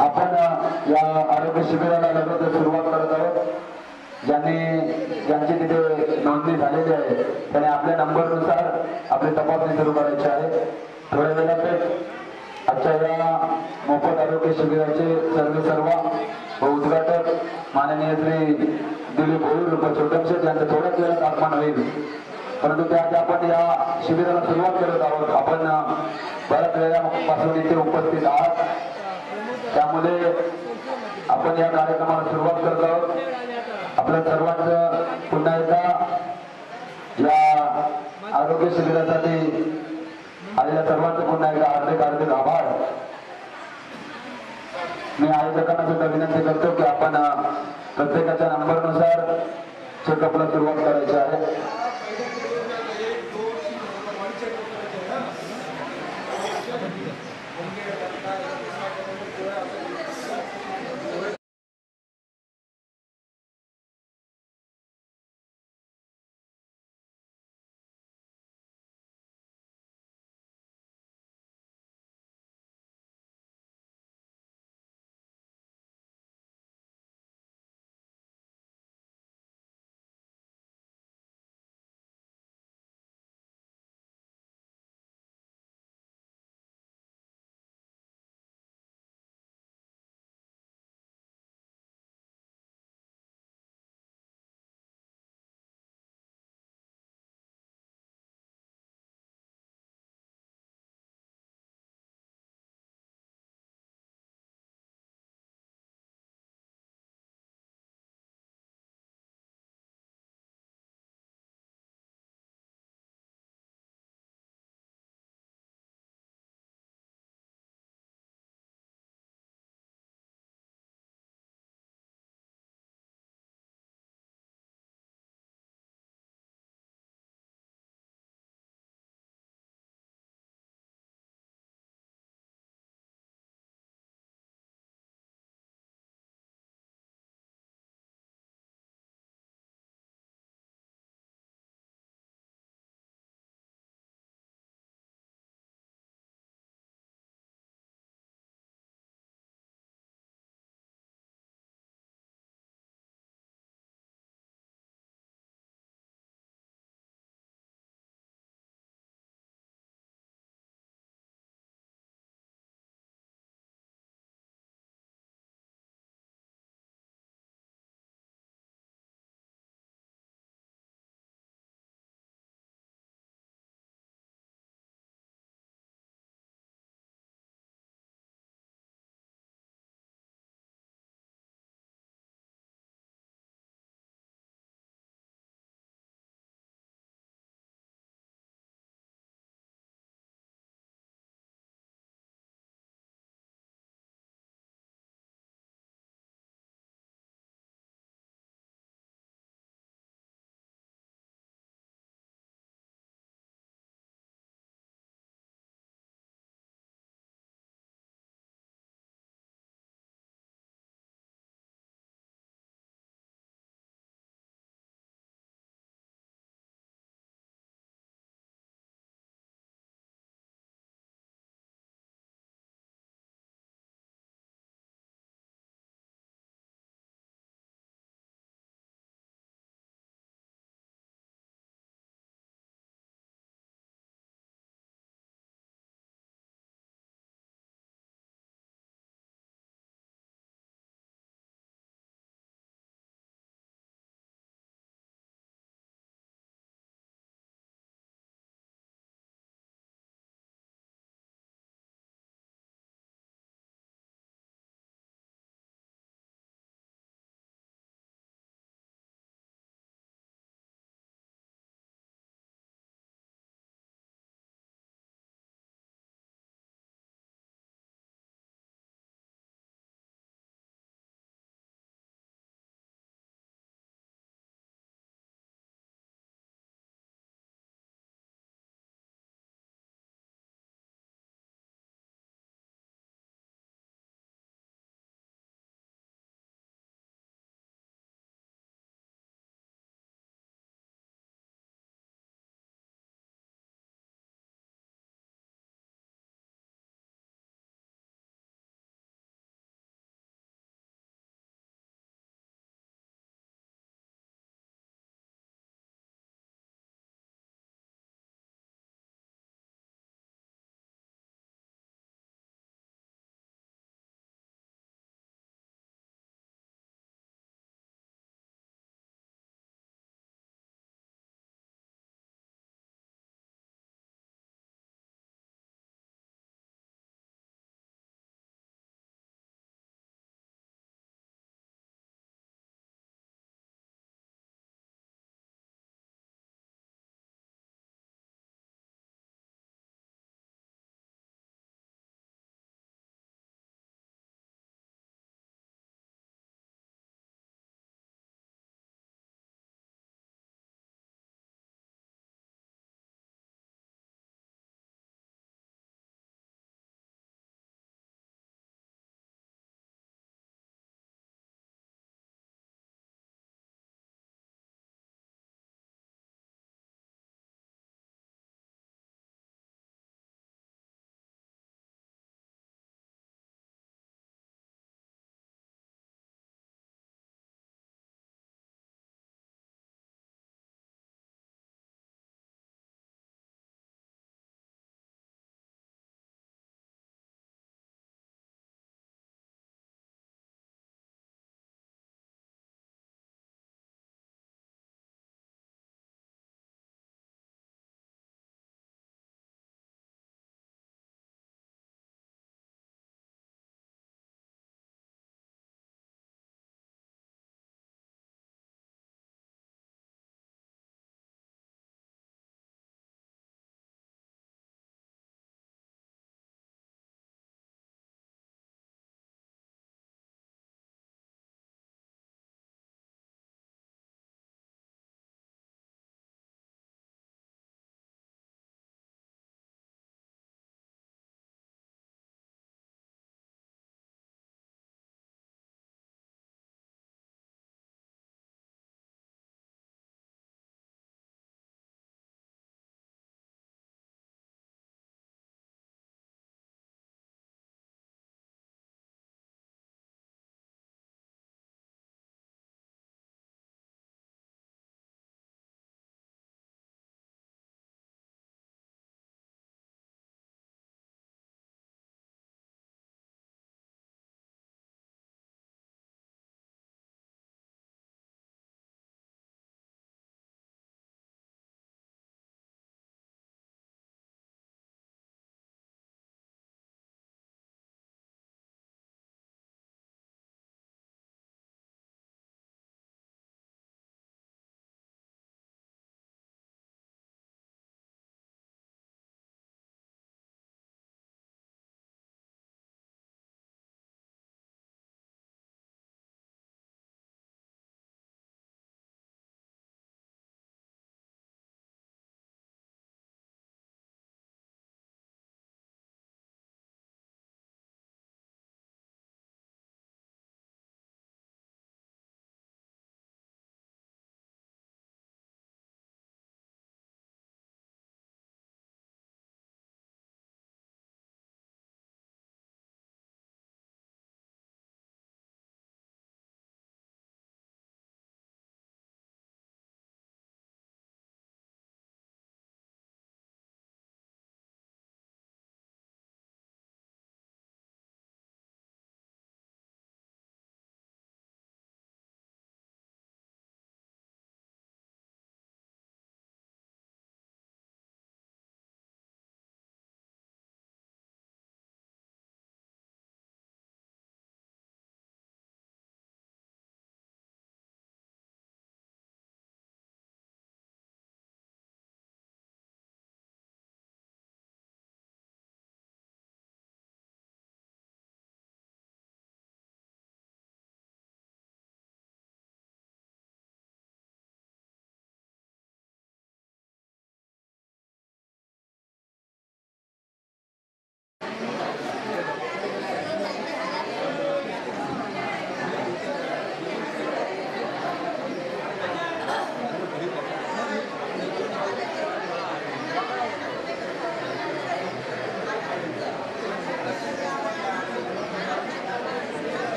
आपण या आरोग्य शिबिराला लगेच सुरुवात करत आहोत. ज्यांची तिथे नोंदणी झालेली आहे त्याने आपल्या नंबरनुसार आपली तपासणी सुरू करायची आहे. थोड्या वेळातच आजच्या या मोफत आरोग्य शिबिराचे सर्वेसर्वा व उद्घाटक माननीय श्री दिलीप भोईर छोटमशेठ यांचं थोड्याच वेळात आगमन होईल. परंतु त्याआधी आपण या शिबिराला सुरुवात करत आहोत. आपण बऱ्याच वेळापासून इथे उपस्थित आहात, त्यामुळे आपण या कार्यक्रमाला सुरुवात करत आहोत. आपल्या सर्वांचं पुन्हा एकदा या आरोग्य शिबिरासाठी आलेल्या सर्वांचं पुन्हा एकदा हार्दिक आभार. मी आयोजकांना सुद्धा विनंती करतो की आपण प्रत्येकाच्या नंबरनुसार चेकअपला सुरुवात करायची आहे.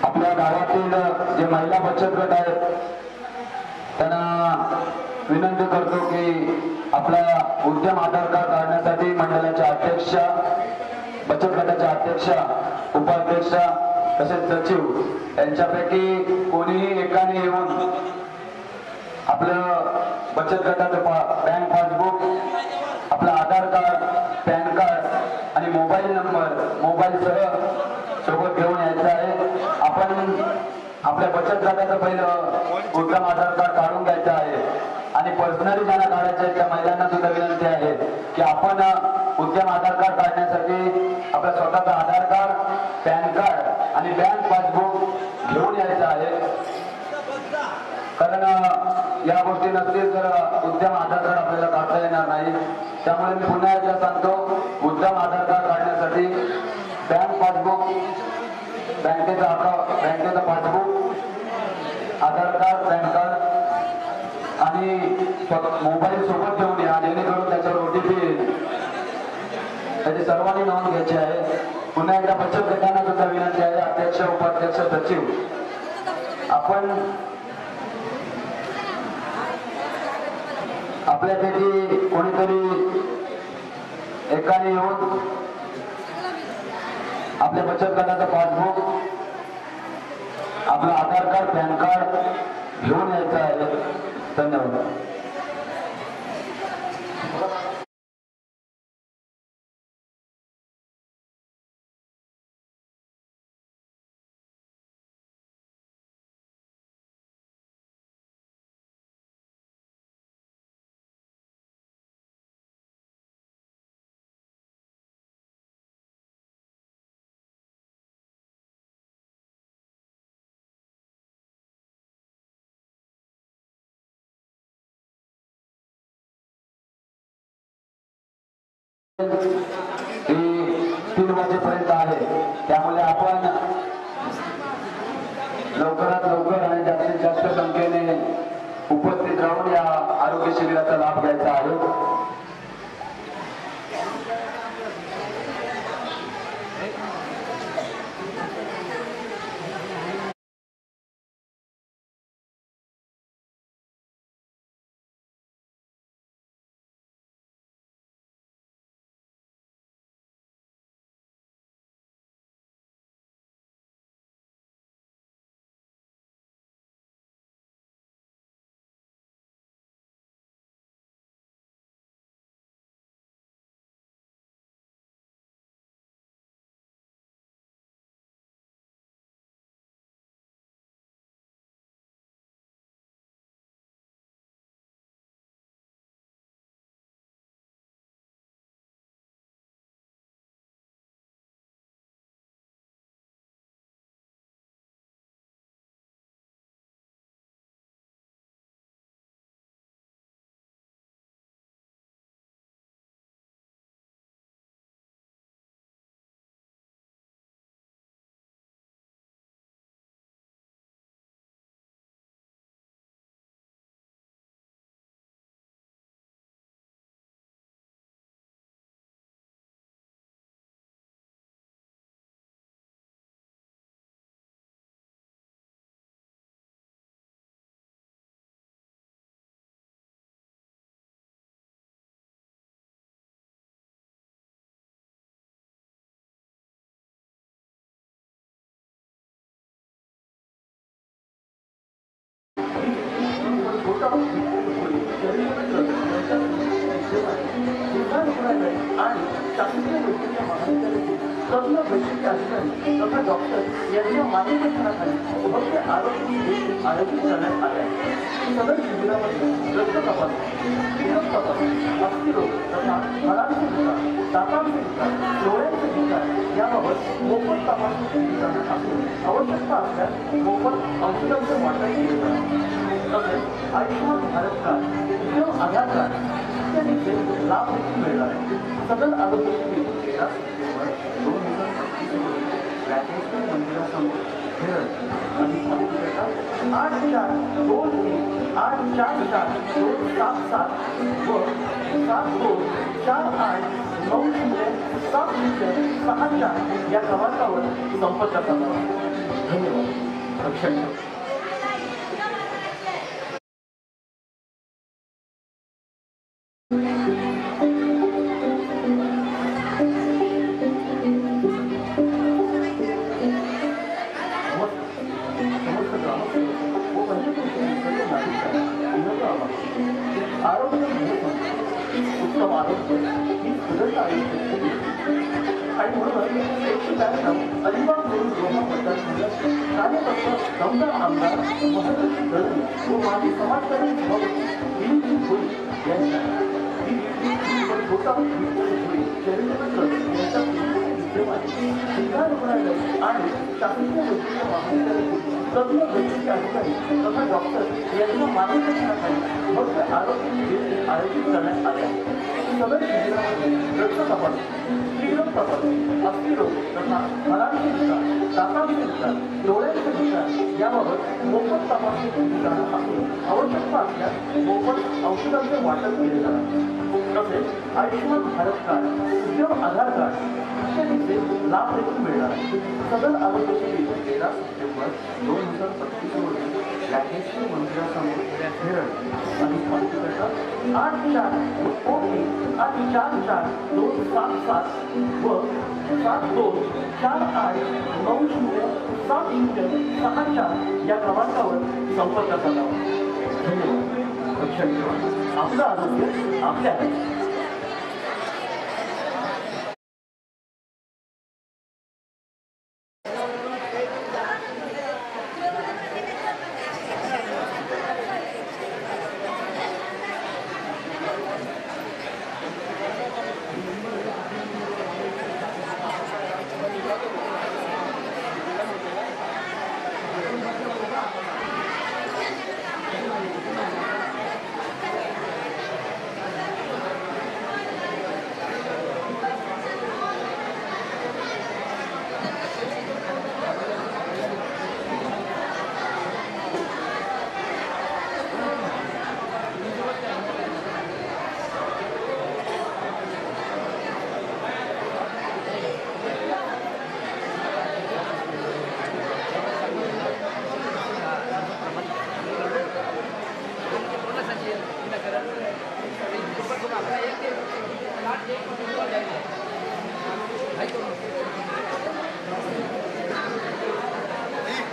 आपल्या गावातील जे महिला बचत गट आहेत त्यांना विनंती करतो की आपला उद्यम आधार कार्ड काढण्यासाठी मंडळाच्या अध्यक्षा, बचत गटाच्या अध्यक्षा, उपाध्यक्षा तसेच सचिव यांच्यापैकी कोणीही एकाने येऊन आपलं बचत गटाचं बँक पासबुक, आपलं आधार कार्ड, पॅन कार्ड आणि मोबाईल नंबर मोबाईलसह सोबत घेऊन यायचं आहे. आपण आपल्या बचत गटाचं पहिलं उत्तम आधार कार्ड काढून घ्यायचं आहे आणि पर्सनली ज्यांना काढायचं आहे त्या महिलांना सुद्धा विनंती आहे की आपण उद्यम आधार कार्ड काढण्यासाठी आपला स्वतःचा आधार कार्ड, पॅन कार्ड आणि बँक पासबुक घेऊन यायचं आहे. कारण या गोष्टी नसतील तर उद्यम आधार कार्ड आपल्याला काढता येणार नाही. त्यामुळे मी पुन्हा एकदा सांगतो, उद्यम आधार कार्ड काढण्यासाठी बँक पासबुक, बँकेचं पासबुक, आधार कार्ड, पॅन कार्ड आणि मोबाईल सोबत घेऊन या, जेणेकरून त्याच्यावर OTP येईल. त्याची सर्वांनी नोंद घ्यायची आहे. पुन्हा एकदा बचत गटांना सुद्धा विनंती आहे, अध्यक्ष, उपाध्यक्ष, सचिव, आपण आपल्यापैकी कोणीतरी एकाने येऊन आपल्या बचत गटाचं पासबुक, आपलं आधार कार्ड, पॅन कार्ड घेऊन यायचं आहे. धन्यवाद. ही 3 वाजेपर्यंत आहे. त्यामुळे आपण लवकरात लवकर आणि जास्तीत जास्त संख्येने उपस्थित राहून या आरोग्य शिबिराचा लाभ घ्यायचा आहे. आणि शासकीय वैद्यकीय महाविद्यालयातील तज्ञ वैद्यकीय अधिकारी तथा डॉक्टर यांच्या मार्गदर्शनाखाली भव्य आरोग्य शिबिर आयोजित करण्यात आले आहे. सदर शिबिरामध्ये रक्त तपासणी, रक्त तपासणी, अस्थिरोग तथा हाडांचे विकार, दातांचे विकार, डोळ्यांचे विकार याबाबत मोफत तपासणी केली जाणार असून आवश्यकता असल्यास मोफत औषधांचे वाटप केले जाणार. तसेच आयुष्यमान भारत कार्ड, उद्योग आधार कार्ड इत्यादीचे लाभ देखील मिळणार आहे. सदर आरोग्य शिबिर 13 सप्टेंबर 2025 रोजी राजेश्वर मंदिरासमोर खेळ आणि 842184427 व 7248907064 या क्रमांकावर संपर्क साधावा. धन्यवाद. लक्षात ठेवा. उत्तम आरोग्य ही सुदृढ आयुष्य आणि म्हणूनच 192 अलिबाग रोड रोहा मतदारसंघात कार्यकर्ता दमदार आमदार महर्षी दळवी व माजी समाजकार्य सभापती दिलीपजी भोई यांच्या जिल्हा रुग्णालय आणि शासकीय वैद्यकीय महाविद्यालयातील तज्ञ वैद्यकीय अधिकारी तथा डॉक्टर यांच्या मार्गदर्शनाखाली भव्य आरोग्य शिबिर आयोजित करण्यात आले आहे. सदर शिबिरामध्ये रक्त तपासणी, स्त्रीरोग तपासणी, अस्थिरोग तथा हाडांचे विकार, दातांचे विकार, डोळ्यांचे विकार याबाबत मोफत तपासणी केली जाणार असून आवश्यकता असल्यास मोफत औषधांचे वाटप केले जाणार. तसेच आयुष्यमान भारत कार्ड, उद्योग आधार कार्ड इत्यादीचे लाभ देखील मिळणार आहे. सदर आरोग्य शिबिर 13 सप्टेंबर 2025 रोजी राजेश्वर मंदिरासमोर खेळ आणि संपर्क 842184427 व 7248907064 या क्रमांकावर संपर्क साधावा. धन्यवाद. लक्षात ठेवा. आपलं आरोग्य आपल्या हातात.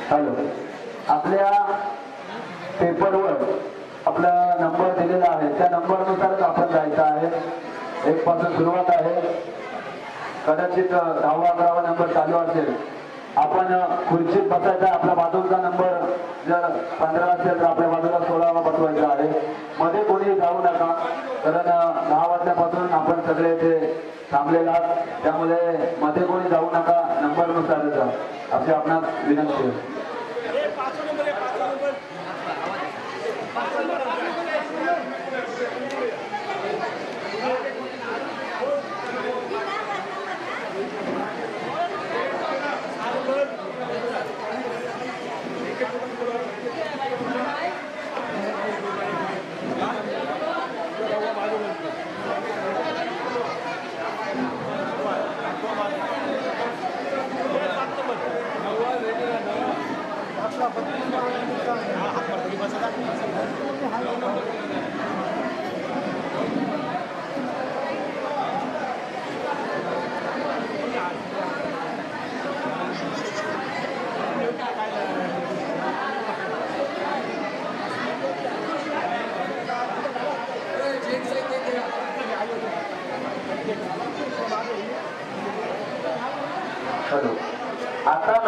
हॅलो, आपल्या पेपरवर आपला नंबर दिलेला आहे, त्या नंबरनुसारच आपण जायचं आहे. 1 पासून सुरुवात आहे. कदाचित 10-11 नंबर चालू असेल. आपण खुर्चीत बसायचा. आपल्या बाजूचा नंबर जर 15 असेल तर आपल्या बाजूला 16वा बसवायचा आहे. मध्ये कोणी जाऊ नका, कारण 10 वाजल्यापासून आपण सगळे इथे थांबलेला आहात. त्यामुळे मध्ये कोणी जाऊ नका, नंबरनुसारच जा अशी आपणास विनंती आहे.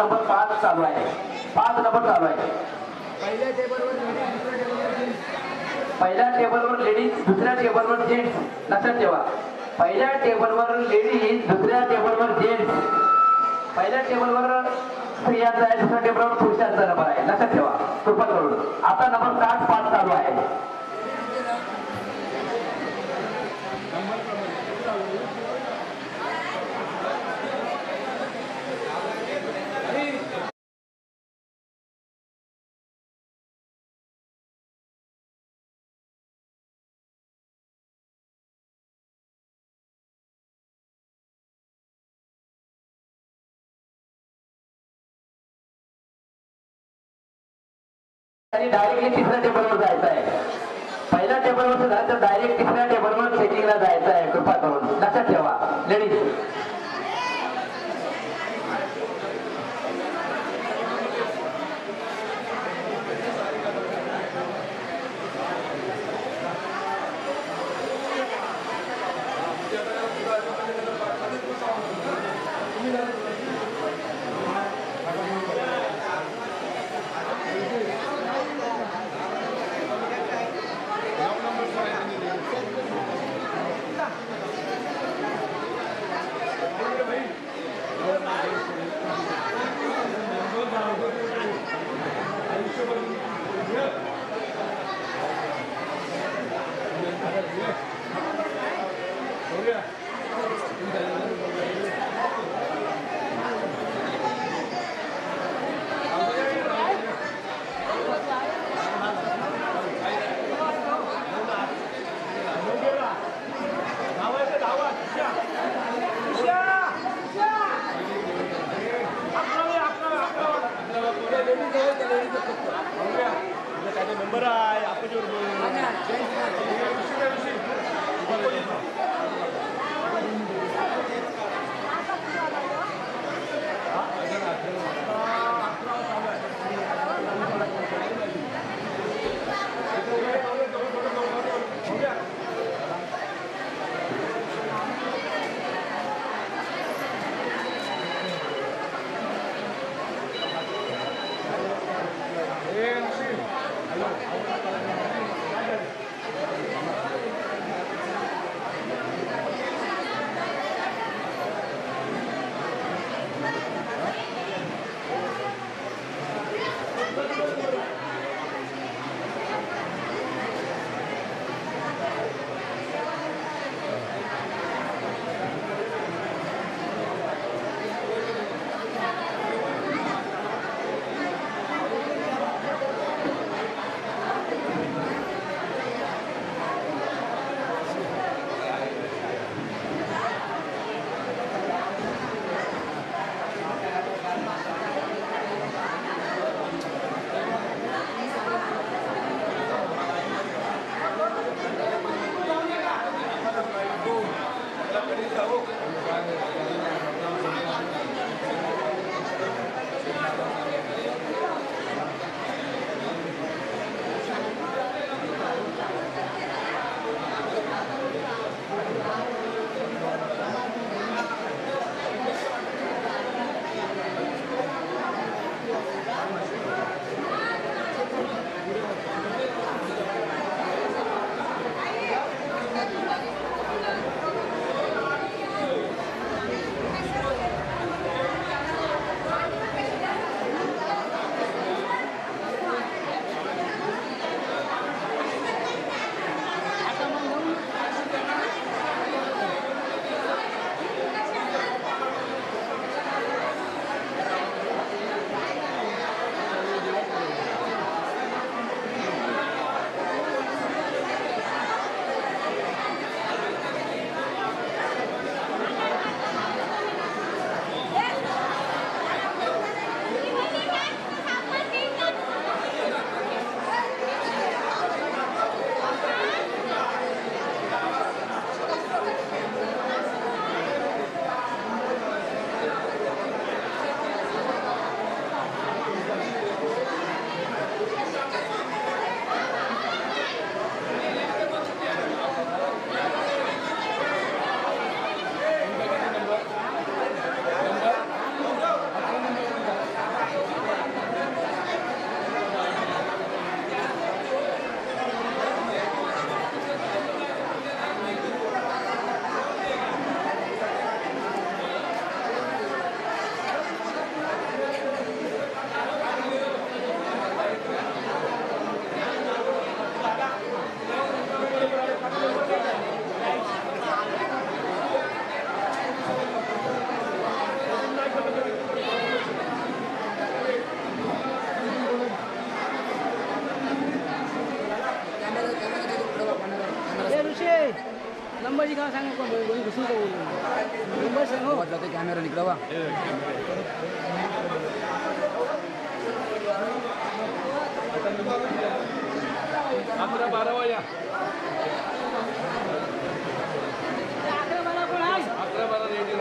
नंबर 5 चालू आहे. 5 नंबर चालू आहे. पहिल्या टेबलवर लेडीज, दुसऱ्या टेबलवर जेंट्स. लक्षात ठेवा, पहिल्या टेबलवर लेडीज, दुसऱ्या टेबलवर जेंट्स. पहिल्या टेबलवर स्त्रियांचा आहे, दुसऱ्या टेबलवर पुरुषांचा नंबर आहे. लक्षात ठेवा कृपा करून. आता नंबर 5 चालू आहे. डायरेक्टली तिसऱ्या टेबलवर जायचं आहे. पहिल्या टेबलवर झालं तर डायरेक्ट तिसऱ्या टेबलवर चेकिंगला जायचं आहे. कृपा करून लक्षात ठेवा लेडीज. नंबर आहे आपण मुंबईची गाव सांगा कोण घुसून मुंबई सांग हो जाते कॅमेरा निकडा वा अकरा बारा वाजा अकरा बारा रेडी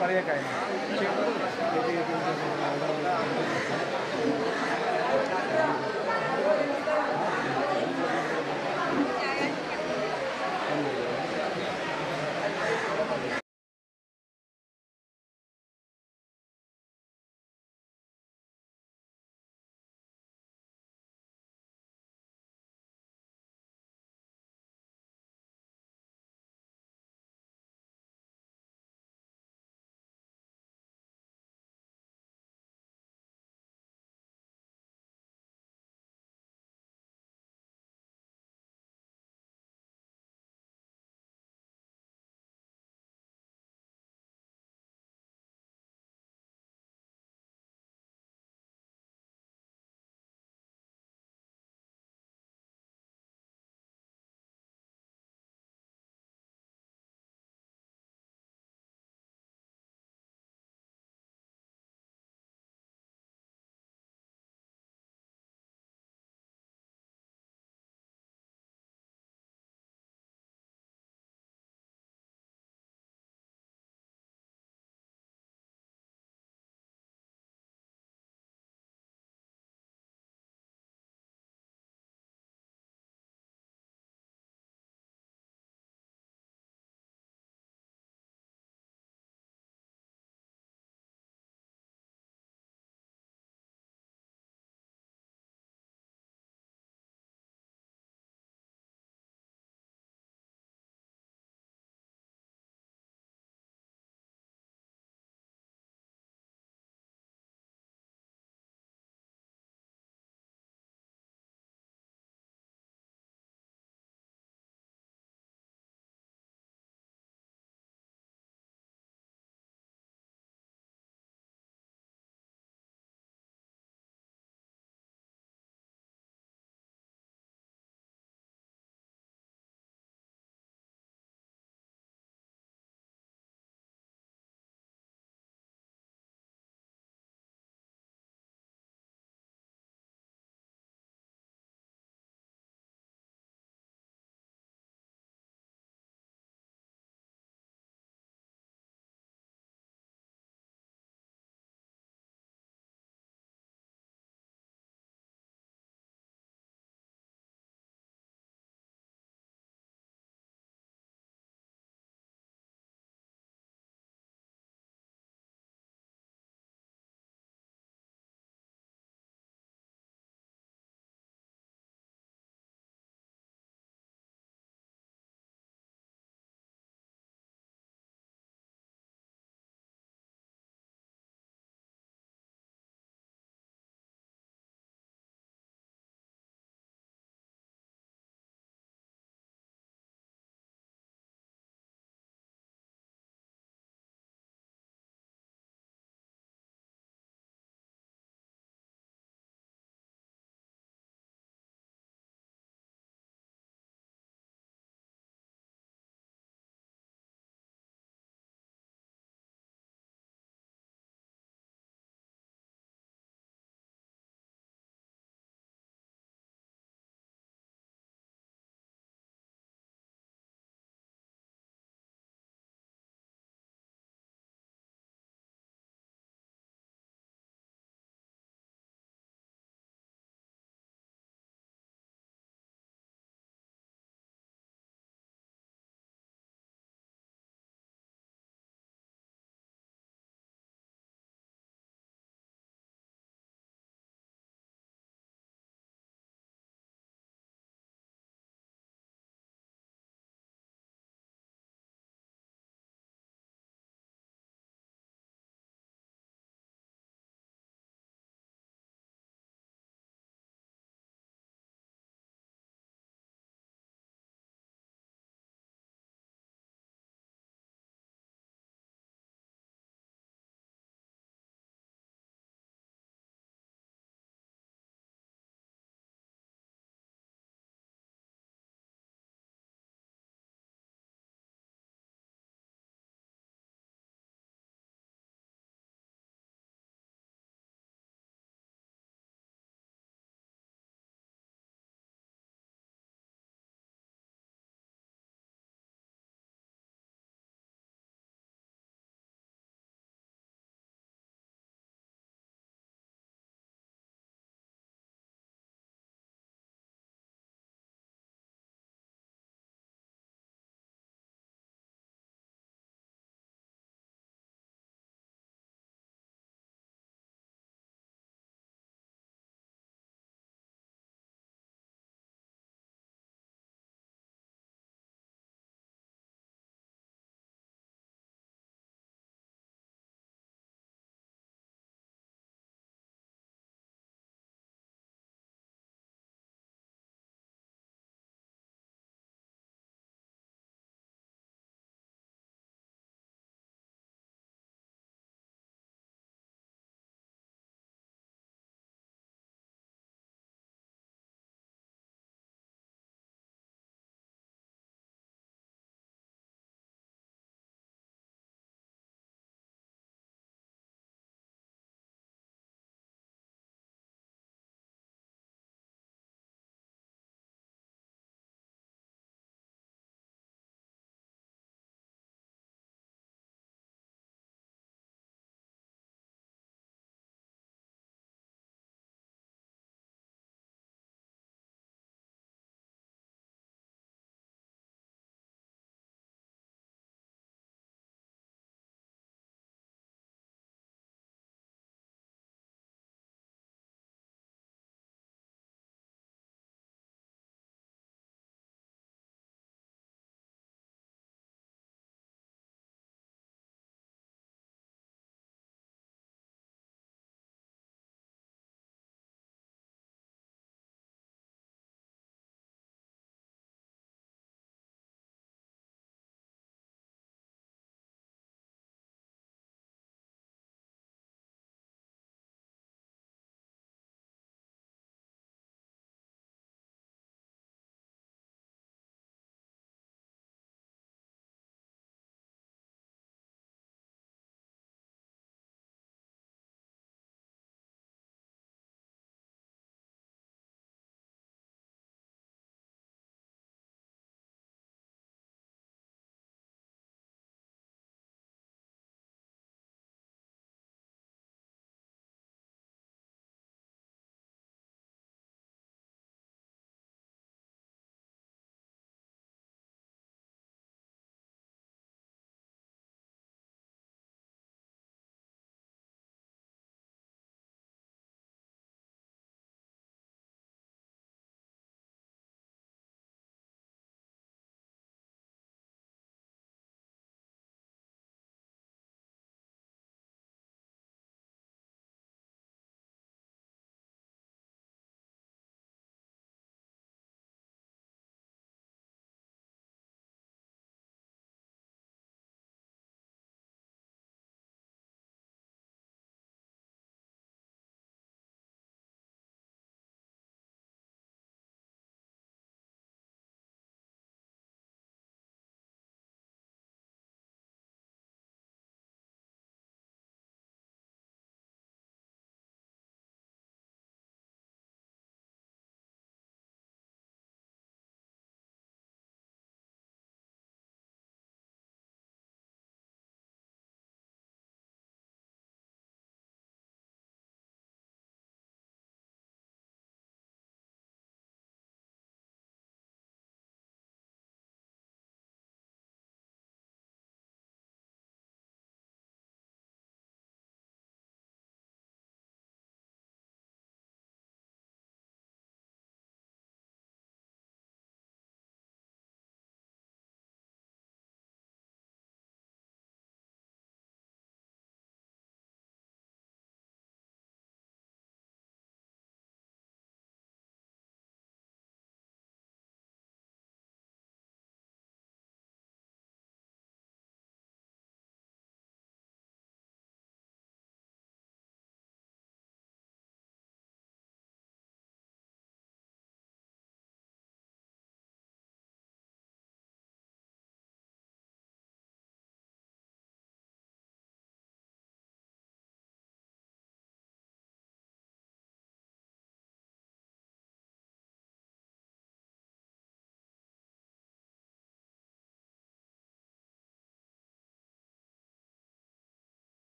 पर्याय काय नाही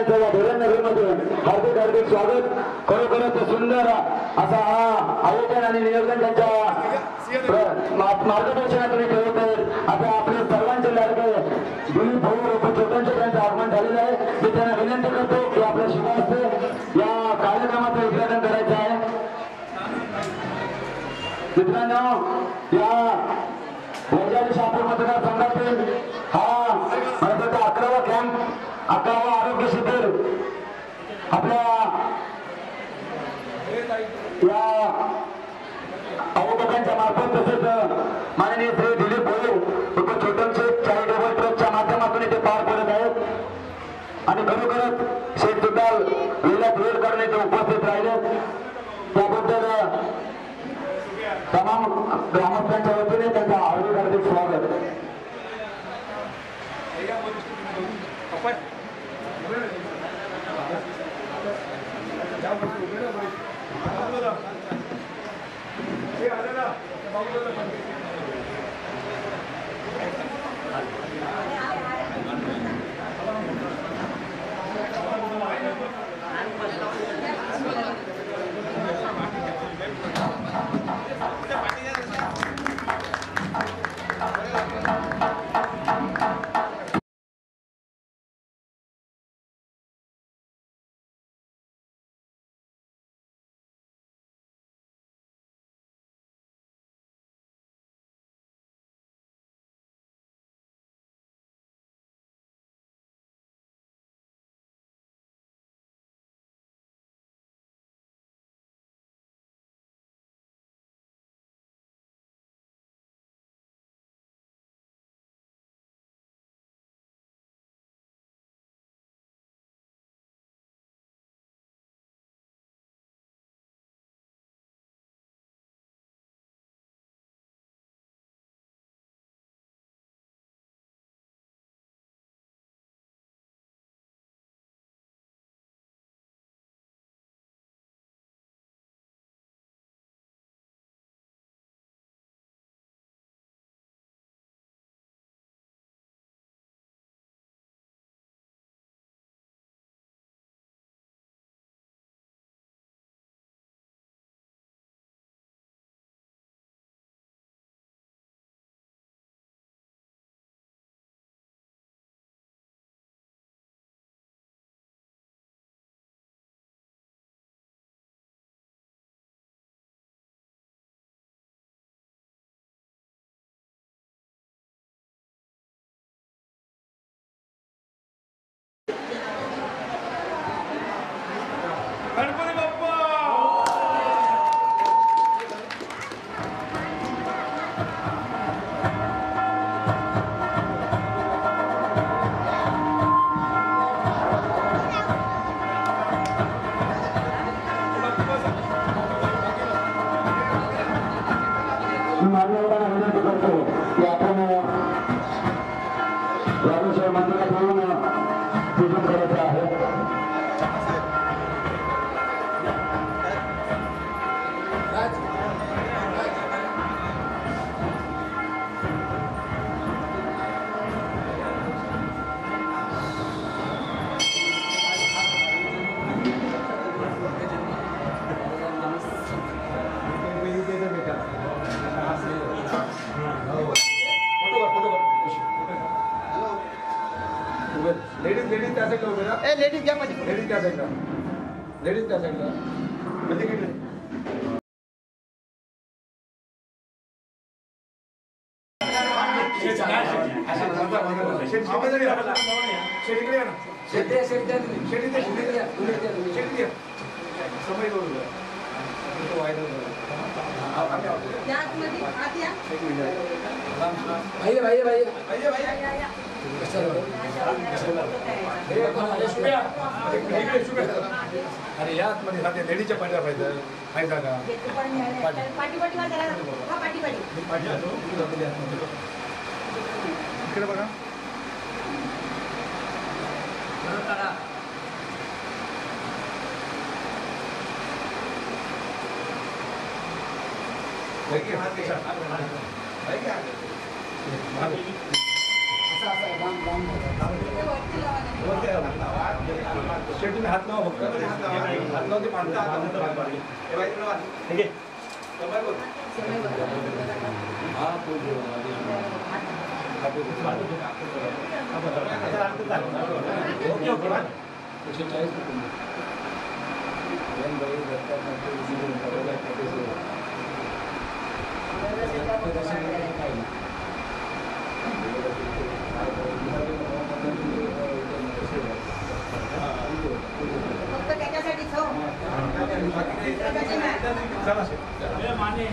यांचं या धोरणनगरमध्ये हार्दिक हार्दिक स्वागत. खरोखरच सुंदर असा हा आयोजन आणि नियोजन त्यांच्या मार्गदर्शनातून ठेवत आहेत. आता आपले सर्वांचे लाडके दिलीप भाऊ छोट्यांचे त्यांचं आगमन झालेलं आहे. मी त्यांना विनंती करतो की आपल्या शिवास्ते या कार्यक्रमाचं उद्घाटन करायचं आहे. मित्रांनो, या वैजाली शहापूर मतदारसंघातील हा 11वा कॅम्प 11वा आरोग्य शिबिर आपल्या या अवोदकांच्या मार्फत तसेच माननीय श्री दिलीप भोळे छोटमचे चॅरिटेबल ट्रस्टच्या माध्यमातून इथे पार पडत आहेत. आणि खरोखरच शेठ सुद्धा वेळात वेळ करणे ते उपस्थित राहिले. त्याबद्दल तमाम ग्रामस्थांच्या वतीने त्यांचा हार्दिक हार्दिक स्वागत. गणपती बाप्पा मान्यवरांना विनंती करतो की आपण रामेश्वर मंदिरात येऊन पूजन करायचं आहे. लेडीज त्या साईडला उभे राहा. लेडीज घ्या माझी लेडीज त्या साईडला. लेडीज त्या साईडला. म्हणजे किती? अरे या आतमध्ये राहते लेडीच्या पाठ्या पाहिजे फायदा का इकडे बघा. शेवटी हात लावा फक्त हात लावते फक्त त्याच्यासाठीच हो माने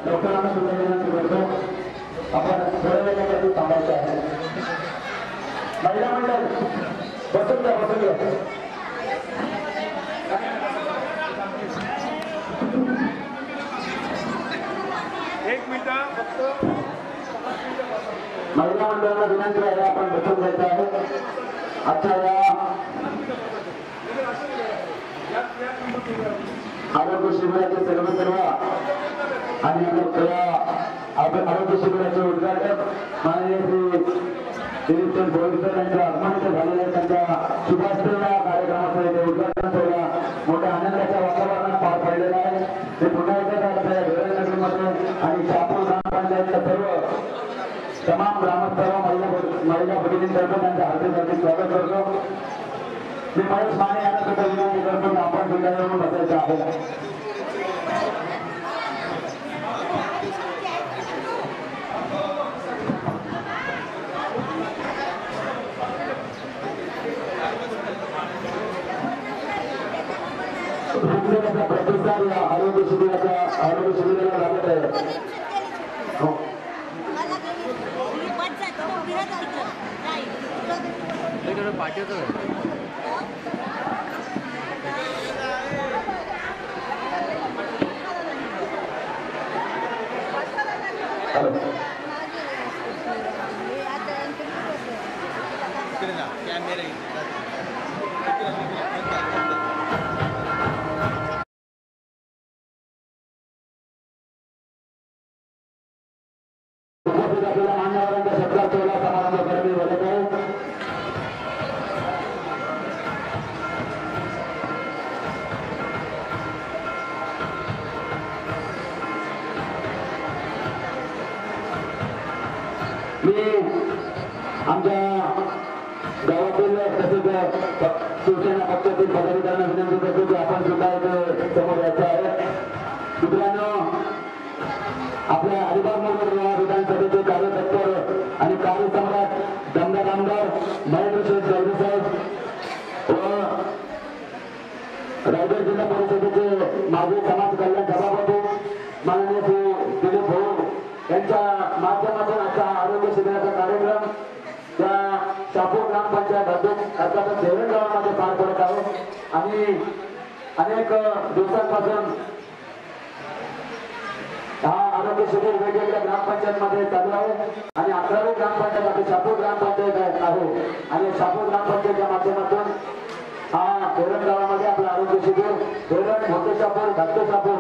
लोकांना सुद्धा विनंती करतो आपण थोड्या वेळासाठी थांबायचे आहे. महिला मंडळ बसून घ्या बसून घ्या. एक मिनिट फक्त महिला मंडळाला विनंती आहे आपण बसून घ्यायचं आहे. आजच्या आरोग्य शिबिराचे सर्व आणि आरोग्य शिबिराचे उद्घाटक माननीय श्री दिलीपचंद भोईसर यांच्या आगमनाचे झालेले त्यांच्या शुभास्त्रीला कार्यक्रमाचं इथे उद्घाटन सोहळा मोठ्या आनंदाच्या वातावरणात पार पडलेला आहे. ते पुन्हा एकदा नगरीमध्ये आणि शहापूर ग्रामपंचायतच्या सर्व तमाम ग्रामस्थ महिला भगिनींतर्फे त्यांचं हार्दिक स्वागत करतो. मी महेश माने यांना सुद्धा विनंती करतो की आपण सुद्धा येऊन बसायचं आहे. प्रतिसाद या आरोग्य शिबिराला लागत आहे. मान्यवरांच्या शब्दात सोहळा समारंभ करणे बोलत आहे. मी आमच्या गावातील तसेच शिवसेना पक्षातील पदाधिकाऱ्यांना विनंती करतो की आपण सुद्धा इथे समोर यायचं आहे. मित्रांनो, आपल्या अलिबाग नगर विधानसभेचे कार्यतत्पर आणि कार्यसम्राट दमदार आमदार महेंद्र शेठ जैन साहेब व रायगड जिल्हा परिषदेचे माजी समाज कल्याण सभापती माननीय श्री दिलीप भाऊ यांच्या माध्यमातून आजचा आरोग्य शिबिराचा कार्यक्रम त्या शहापूर ग्रामपंचायत अध्यक्ष अर्थात देवण गावामध्ये पार पडत आहे. आणि अनेक दिवसांपासून हा आरोग्य शिबिर वेगवेगळ्या ग्रामपंचायतमध्ये चालू आहे आणि 11वी ग्रामपंचायत आपली शहापूर ग्रामपंचायत आहे. आणि शहापूर ग्रामपंचायतच्या माध्यमातून हा देवण गावामध्ये आपलं आरोग्य शिबिर देवण मोठेशापूर धाकटेशापूर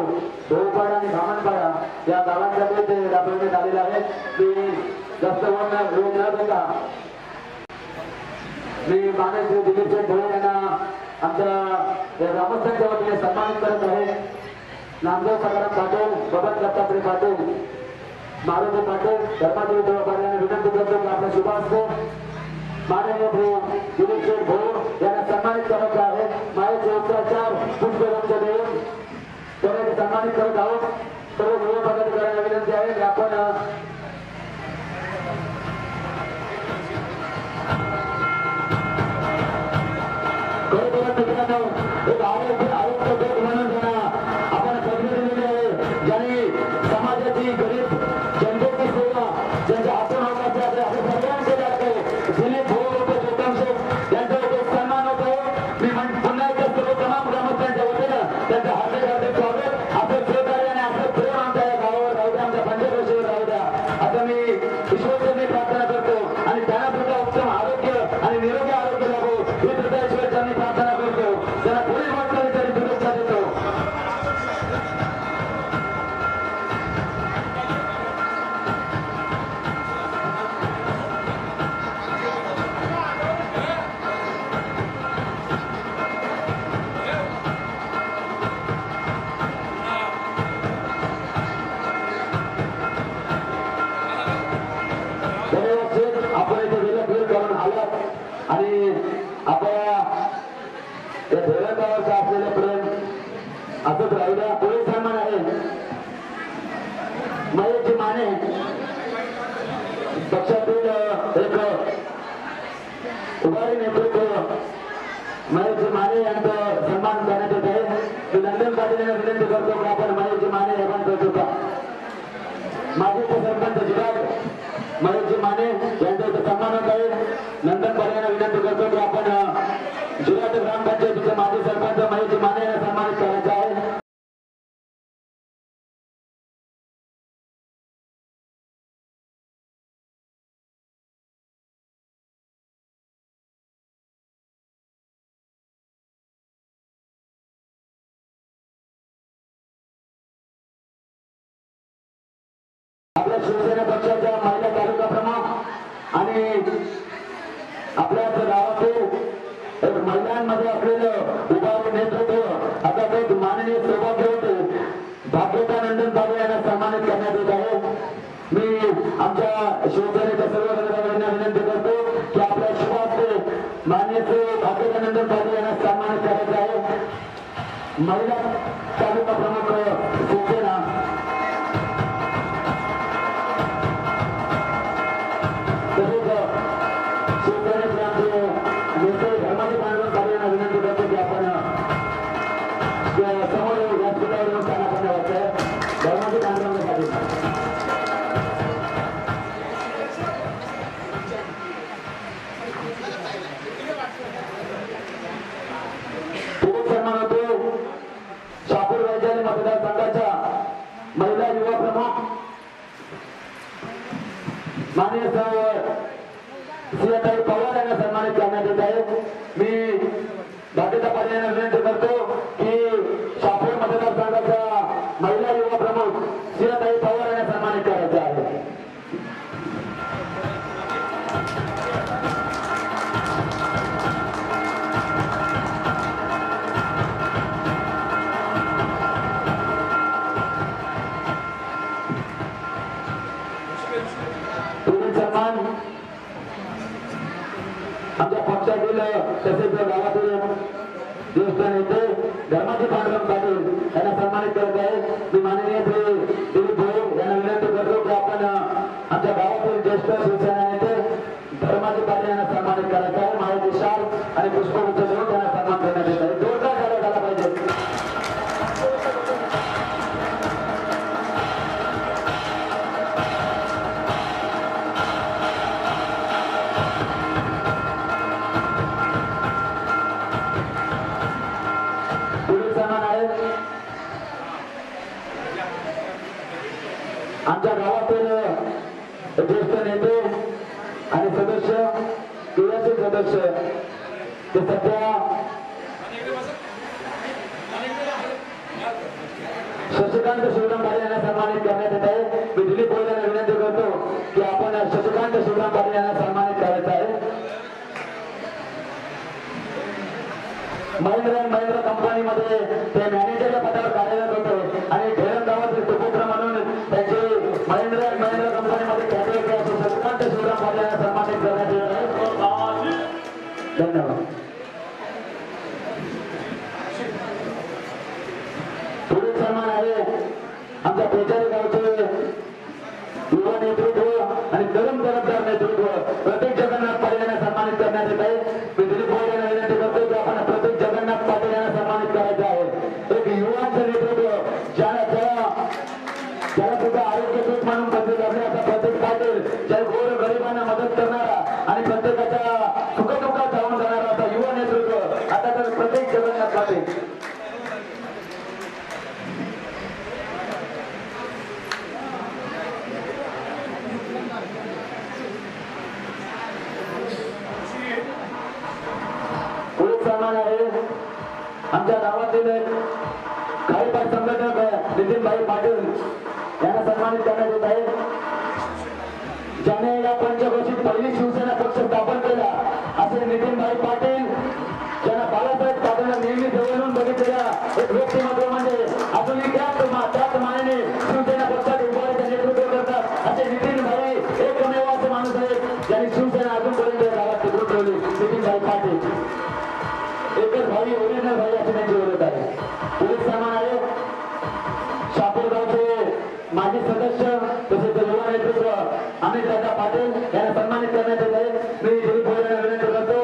धोळपाडा आणि धामणपाडा या गावांसाठी ते राबवण्यात आलेलं आहे. मी जास्त वेळ न देता मी माननीय श्री दिलीपचंद भोईर यांना आमच्या ग्रामस्थांच्या वतीने सन्मानित करत आहे. नामदेव सकाराम पाटील, बबन दत्तात्रय पाटील, मारुती पाटील, धर्मादेवी देवपाटील यांना विनंती करतो की आपल्या शुभास्ते माननीय श्री दिलीपचंद भोईर यांना सन्मानित करत आहे. मायेचे उपचार पुष्पगुच्छ देऊन त्यांना सन्मानित करत आहोत. सर्व युवा पदाधिकाऱ्यांना विनंती आहे की आपण एक आरोग्य म्हणून आपण पदवी दिलेली आहे. ज्यांनी समाजाची गरीब जनतेची सेवा ज्यांच्या हातून होत असते आपल्या सर्वांचे त्यांचं हार्दिक हार्दिक स्वागत. आपलं सहकार्य आणि आपलं प्रेम आमच्या या गावावर राहू द्या, आमच्या पंचक्रोशीवर राहू द्या असं मी ईश्वरचरणी प्रार्थना करतो. आणि त्यांना सुद्धा उत्तम आरोग्य आणि निरोगी आरोग्य लाभो ही सुद्धा ईश्वरचरणी प्रार्थना करतो. त्यांना पुढील वाटचालीसाठी शुभेच्छा देतो. आपण इथे गेलं फिर करून आलात आणि आपल्या या धैर्यगावाचं असलेलं प्रेम असंच राहू द्या. पुढे सन्मान आहे महेशजी माने पक्षातील एक उभारी नेतृत्व महेशजी माने यांचा सन्मान करण्यात येत आहे. मी नंदन पाटील यांना विनंती करतो की आपण महेशजी माने यांचा होता माजी सरपंच जिल्हा महेशजी माने यांचा इथे सन्मान होत आहे. नंदन पाटील यांना विनंती करतो की आपण जिल्हा ग्रामपंचायतीचे माजी सरपंच महेशजी माने यांना सन्मानित करायचे आहे. आपल्या शिवसेना पक्षाच्या महिला तालुका प्रमुख आणि आपल्या गावातील एक महिलांमध्ये असलेलं उभारू नेतृत्व आता ते माननीय सौभाग्य होते भाग्यता नंदन पाटील यांना सन्मानित करण्यात येत आहे. मी आमच्या शिवसेनेच्या सर्व घटकांना विनंती करतो की आपल्या शुभार्थ माननीय भाग्यता नंदन पाटील यांना सन्मानित करायचे आहे. महिला तालुका प्रमुख शिवसेना शिवसेनेचे आमचे नेते धर्माजी पांडुरंग पाटील यांना विनंती करतो की आपण समोर व्यासपीठावर येऊन त्यांना पण वाटतंय. धर्माजी पांडुरंग पाटील खूप सन्मान होतो. शापूर वैजाली मतदारसंघाच्या महिला युवा प्रमुख माननीय सिंहताई पवार यांना सन्मानित करण्यात येत आहे. मी भाग्यता पाटील यांना विनंती करतो की शापूर मतदारसंघाच्या महिला युवा प्रमुख सिंहताई पवार यांना सन्मानित करायचे आहे. सन्मान आमच्या पक्षातील तसेच गावातील ज्येष्ठ नेते धर्माजी पांडुरंग पाटील यांना सन्मानित करत आहे. मी माननीय दिलीप भाऊ यांना विनंती करतो की आपण आमच्या गावातील ज्येष्ठ शिवसेना नेते धर्माजी पाटील यांना सन्मानित करायचं आहे. माहिती शाल आणि पुष्पगुच्छ देऊन त्यांना सन्मान करण्यात येत आहे. जोरदार झाला पाहिजे. आमच्या गावातील ज्येष्ठ नेते आणि सदस्य क्रियाशील सदस्य ते सध्या शशिकांत शिवराम पाटील यांना सन्मानित करण्यात येत आहे. मी दिलीप भाऊ यांना विनंती करतो की आपण शशिकांत शिवराम पाटील यांना सन्मानित करायचं आहे. महिंद्रा कंपनीमध्ये ते मॅनेजरच्या पदावर कार्यरत होते आणि ढेरण गावातील सुपुत्र म्हणून त्यांचे महिंद्रा कंपनीमध्ये कार्यरत असून शशिकांत शिवराम पाटील यांना सन्मानित करण्यात येत आहे. धन्यवाद. पुढील सन्मान आहे आमच्या पेचारी गावचे युवा नेतृत्व आणि तरुण जबाबदार नेतृत्व प्रतीक जगन्नाथ पाटील यांना सन्मानित करण्यात येत आहे. मी दिलीप भाऊ यांना विनंती करतो की आपण प्रतीक जगन्नाथ पाटील यांना सन्मानित करायचे आहे. एक युवांचं नेतृत्व ज्याला सुद्धा आरोग्य दूत म्हणून बदली लागले असा प्रतीक पाटील, ज्या गोर गरिबांना मदत करणारा आणि प्रत्येकाच्या सुखदुःखात धावून जाणारा असा युवा नेतृत्व आता तर प्रतीक जगन्नाथ पाटील. खारीपाट संघटक नितीनभाई पाटील यांना सन्मानित करण्यात येत आहे. ज्याने या पंचघोषित पहिली शिवसेना पक्ष स्थापन केला असे नितीनभाई पाटील, ज्यांना बाळासाहेब पाटलांना नेहमी जवळून बघितलेल्या एक व्यक्तिमत्व म्हणजे अजूनही त्याच मानेने शिवसेना पक्षात उभारीचे नेतृत्व करतात असे नितीनभाई एकमेव असे माणूस आहे ज्यांनी शिवसेना अजूनपर्यंत गावात टिकून ठेवली. नितीनभाई पाटील एकच भाई, ओरिजिनल भाई असे त्यांची ओळख आहे. पोलीस सन्मान आहे शापूरगावचे माजी सदस्य तसेच युवा नेतृत्व अमित दादा पाटील यांना सन्मानित करण्यात येत आहे. मी दिलीप भोईरांना विनंती करतो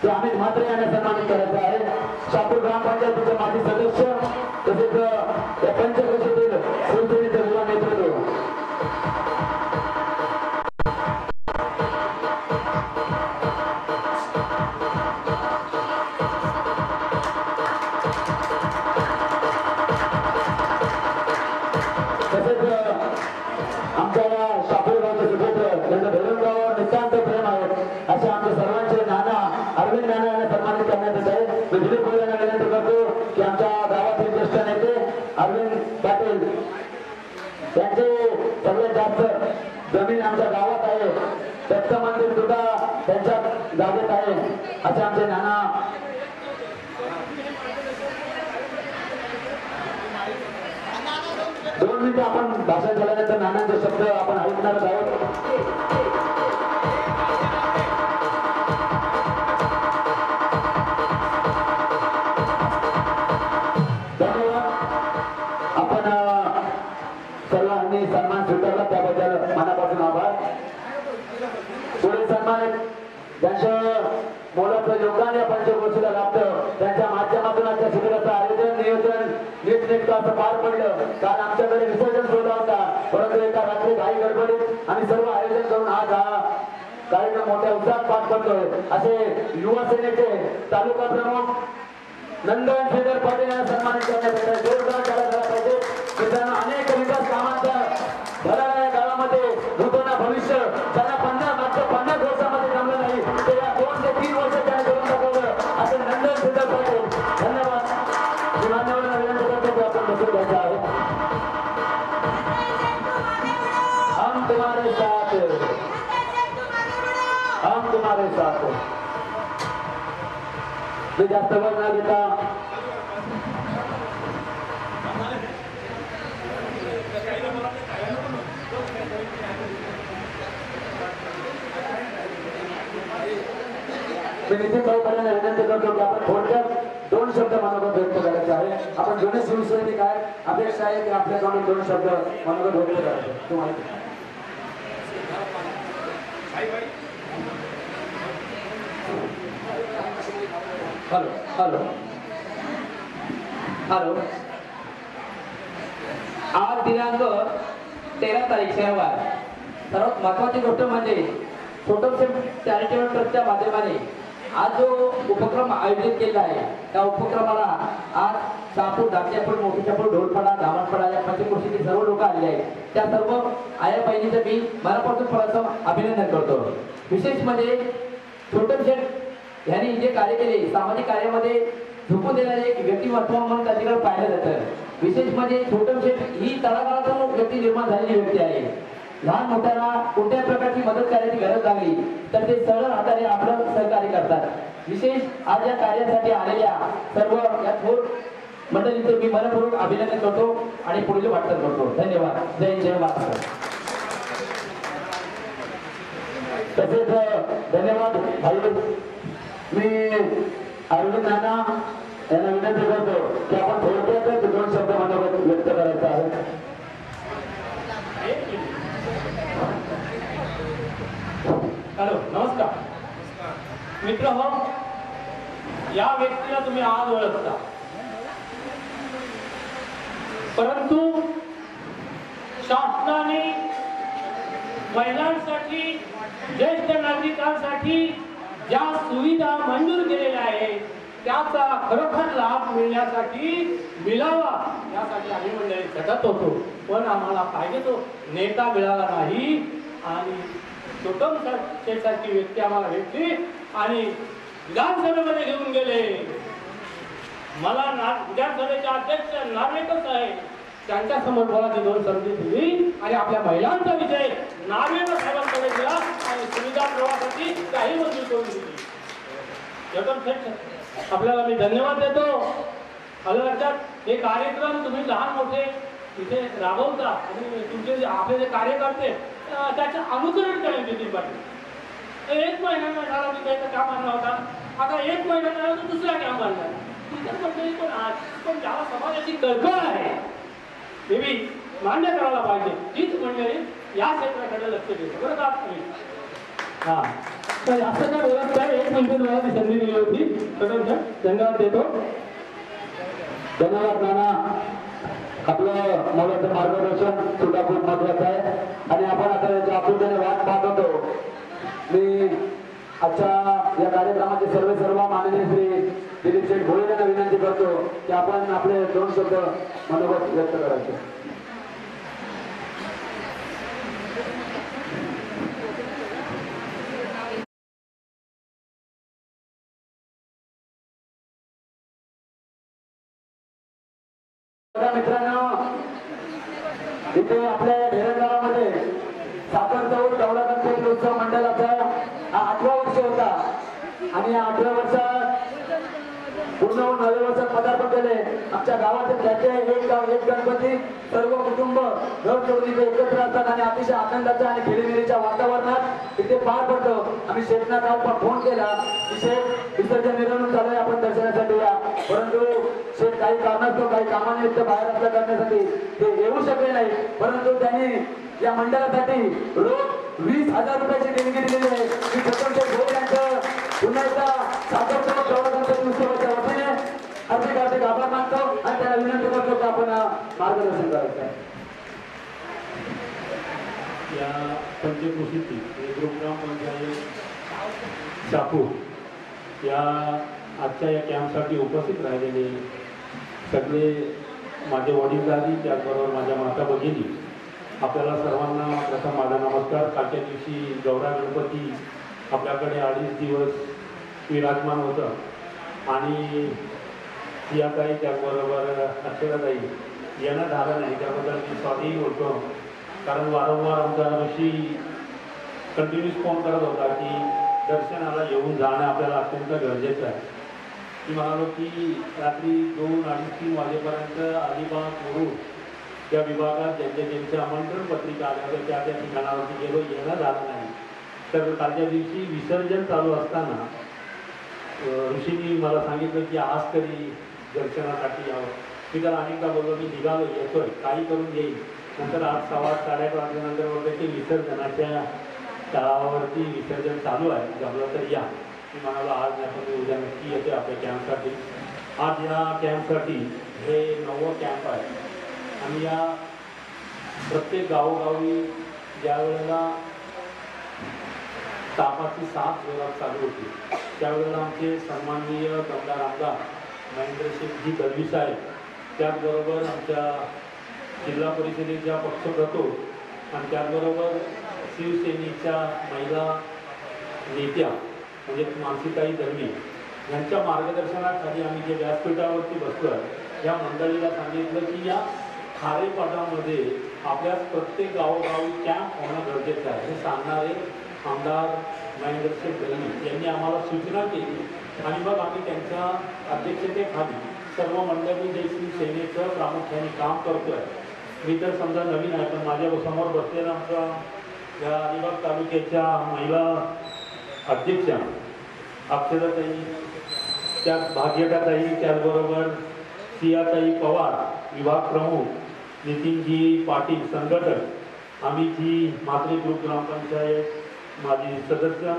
की अमित म्हात्रे यांना सन्मानित करायचं आहे. शापूर ग्रामपंचायतीचे माजी सदस्य तसेच या पंचवर्षीतील शिवसेनेचे युवा नेतृत्व. तसेच आमच्या या शापूरगावचे सुपुत्र यांना धरणगावावर नितांत प्रेम आहे असे आमच्या सर्वांचे नाना अरविंद नाना यांना सन्मानित करण्यात येत आहे. मी दिलीप भोईरांना विनंती करतो की आमच्या गावातील ज्येष्ठ नेते अरविंद पाटील यांचे सगळ्यात जास्त जमीन आमच्या गावात आहे. दत्त मंदिर सुद्धा त्यांच्या जागेत आहे असे आमचे नाना. 2 मिनिटं आपण भाषण झाल्यानंतर नानांचे शब्द आपण ऐकणारच आहोत. धन्यवाद. आपण सर्वांनी सन्मान स्वीकारला त्याबद्दल मनापासून आभार. पुढील सन्मान ज्यांचं मोलाचं योगदान या पंचवर्षीला लाभतं त्यांच्या माध्यमातून आजच्या शिबिराचं आयोजन नियोजन नीटनेटकं असं पार पडलं. काल आमच्याकडे विसर्जन सोहळा होता परंतु एका रात्री घाई गडबडीत आणि सर्व आयोजन करून आज हा कार्यक्रम मोठ्या उत्साहात पार पडतोय. असे युवा सेनेचे तालुका प्रमुख नंदन श्रीधर पाटील यांना सन्मानित करण्यात येत आहे. जोरदार टाळ्या झाला पाहिजे. मित्रांनो, अनेक विकास कामांचा भराडा या गावामध्ये नूतन भविष्य त्यांना 50 वर्षामध्ये जमलं नाही ते या 2 ते 3 वर्ष त्याने करून दाखवलं असे नंदन श्रीधर पाटील. धन्यवाद. मान्यवरांना विनंती करतो की आपण बसून घ्यायचं आहे. हम तुम्हारे साथ, हम तुम्हारे साथ. मी जास्त वेळ न घेता मी नितीन भाऊ पाटील विनंती करतो की आपण थोडक्यात 2 शब्द मनोगत व्यक्त करायचे आहे. आपण जुने शिवसैनिक आहे, अपेक्षा आहे की आपल्याकडून 2 शब्द मनोगत व्यक्त करायचे. तुम्हाला हॅलो हॅलो हॅलो. आज दिनांक 13 तारीख शनिवार. सर्वात महत्वाची गोष्ट म्हणजे छोटोसे चॅरिटेबल ट्रस्टच्या माध्यमाने आज जो उपक्रम आयोजित केला आहे त्या उपक्रमाला आज शापूर धाकट्यापूर मोठीच्यापूर ढोलपडा धामणपडा या पंचक्रोशीतील सर्व लोक आलेले आहेत. त्या सर्व आया बहिणीचं मी मनापासून प्रथम अभिनंदन करतो. विशेष म्हणजे छोटम शेठ यांनी जे कार्य केले सामाजिक कार्यामध्ये झुकून देणारे एक व्यक्तिमत्व म्हणून त्याच्याकडे पाहिलं जातं. विशेष म्हणजे छोटम शेठ ही तळागाळातून व्यक्ती निर्माण झालेली व्यक्ती आहे. लहान मोठ्याला कोणत्याही प्रकारची मदत करायची गरज लागली तर ते सरळ हाताने आपलं सहकार्य करतात. विशेष आज या कार्यासाठी आलेल्या सर्व या थोर मंडळींचे मी मनपूर्वक अभिनंदन करतो आणि पुढील वाटचाल करतो. धन्यवाद. जय महाराष्ट्र. तसेच धन्यवाद भाई. मी अरविंद नाना यांना विनंती करतो की आपण थोडक्यातच 2 शब्द मनोगत व्यक्त करायचं आहे. हॅलो, नमस्कार मित्र हो. या व्यक्तीला तुम्ही आज ओळखता परंतु शासनाने महिलांसाठी ज्येष्ठ नागरिकांसाठी ज्या सुविधा मंजूर केलेल्या आहेत त्याचा खरोखर लाभ मिळण्यासाठी मिळावा यासाठी आम्ही मंडळी झटत होतो. पण आम्हाला पाहिजे तो नेता मिळाला नाही आणि छोटम शेठसारखी व्यक्ती आम्हाला भेटली आणि विधानसभेमध्ये घेऊन गेले. मला विधानसभेचे अध्यक्ष नार्वेकर साहेब त्यांच्या समोर बोलायची 2 संधी दिली आणि आपल्या महिलांचा विजय नार्वेकर साहेबांकडे दिला आणि सुविधा प्रवासाची काही मंजूर करून दिली. जगन शेठ आपल्याला मी धन्यवाद देतो. आलं लक्षात हे कार्यक्रम तुम्ही लहान मोठे इथे राबवता आणि तुमचे आपले जे कार्यकर्ते त्याचे अनुकरण करेल नितीन पाटील. 1 महिना झाला मी त्याचं काम आणला होता, आता 1 महिना झाला तर दुसरा काम आणला. इतर मंडळी पण ज्याला समाजाची कळकळ आहे देवी मान्य करायला पाहिजे तीच मंडळी या क्षेत्राकडे लक्ष देतो बरं का तुम्ही. हा तर असं काय बोलत काय 1 मिनिट मला ती संधी दिली होती. धन्यवाद देतो. धन्यवाद नाना. आपलं मोलाचं मार्गदर्शन सुद्धा खूप महत्वाचं आहे आणि आपण आता याच्या आपुलकीने वाट पाहत होतो. मी आजच्या या कार्यक्रमाचे सर्व माननीय श्री दिलीप शेठ भोळे यांना विनंती करतो की आपण आपले 2 शब्द मनोगत व्यक्त करायचे. मित्रांनो इथे आपल्या ढेरेगावामध्ये साखर चौक गवळा गणपती उत्सव मंडळाचा हा 8वा वर्ष होता आणि या 8व्या वर्षात पूर्ण 9व्या वर्षात पदार्पण केले. आमच्या गावाचे त्याचे एक गाव एक गणपती सर्व कुटुंब घर जोडून इथे एकत्र असतात आणि अतिशय आनंदाच्या आणि खेळीमेळीच्या वातावरणात इथे पार पडतो. आम्ही शेठना काल पण फोन केला की शेठ विसर्जन मिरवणूक चालू आहे, आपण दर्शनासाठी या. परंतु शेठ काही कारणास्तव काही कामानिमित्त बाहेर असल्या करण्यासाठी ते येऊ शकले नाही. परंतु त्यांनी या मंडळासाठी रोज 20,000 रुपयाची देणगी दिलेली आहे. मी प्रथम शेठ भोळे यांचं पुन्हा एकदा साखर चौक गवळा गणपती उत्सवाच्या वतीने हार्दिक आभार मानतो आणि त्याला विनंती करतो की आपण मार्गदर्शन करायचं आहे. या पंचक्रोशीतील ग्रुपग्राम पंचायत शापूर या आजच्या या कॅम्पसाठी उपस्थित राहिलेले सगळे माझे वडीलधारी त्याचबरोबर माझ्या माता भगिनी आपल्याला सर्वांना प्रथम माझा नमस्कार. कालच्या दिवशी गौरा गणपती आपल्याकडे 2.5 दिवस विराजमान होतं आणि सियाताई त्याचबरोबर अक्षराताई येणं झालं नाही त्याबद्दल मी सॉरी बोलतो. कारण वारंवार आमचा ऋषी कंटिन्यूस फोन करत होता की दर्शनाला येऊन जाणं आपल्याला अत्यंत गरजेचं आहे. मी म्हणालो की रात्री 2, 2:30, 3 वाजेपर्यंत अलिबाग मुरुड त्या विभागात ज्यांचे आमंत्रण पत्रिका आल्या होत्या त्या ठिकाणावरती गेलो, येणं झालं नाही. तर कालच्या दिवशी विसर्जन चालू असताना ऋषींनी मला सांगितलं की आज तरी दर्शनासाठी यावं. मी त्याला अनेकदा बोललो की निघालो येतोय काही करून येईल. नंतर आज 7:15, 8:30 वाजल्यानंतर वगैरे ते विसर्जनाच्या तळावरती विसर्जन चालू आहे, जमलं तर या. मी म्हणालो आज नाही पण उद्या नक्की येते आपल्या कॅम्पसाठी. आज या कॅम्पसाठी हे 9वं कॅम्प आहे आणि या प्रत्येक गावोगावी ज्या वेळेला तापाची साथ जोरात चालू होती त्यावेळेला आमचे सन्माननीय दमदार आमदार महेंद्रसिंहजी दलवी साहेब त्याचबरोबर आमच्या जिल्हा परिषदेच्या पक्षप्रतोद आणि त्याचबरोबर शिवसेनेच्या महिला नेत्या म्हणजे मानसीताई दलवी यांच्या मार्गदर्शनाखाली आम्ही जे व्यासपीठावरती बसलो आहे या मंडळीला सांगितलं की या खारेपाटामध्ये आपल्या प्रत्येक गावोगावी कॅम्प होणं गरजेचं आहे. हे सांगणारे आमदार महेंद्रसिंह दलवी यांनी आम्हाला सूचना केली आणि मग आम्ही त्यांच्या अध्यक्षतेखाली सर्व मंडळी जे शिवसेनेचं प्रामुख्याने काम करतोय. मी तर समजा नवीन आहे पण माझ्या समोर बसलेला आमचा या अलिबाग तालुक्याच्या महिला अध्यक्षा अक्षराताई त्यात भाग्यटाताई त्याचबरोबर सियाताई पवार विभाग प्रमुख नितीनजी पाटील संघटक आम्ही जी मात्री ग्रुप ग्रामपंचायत माजी सदस्य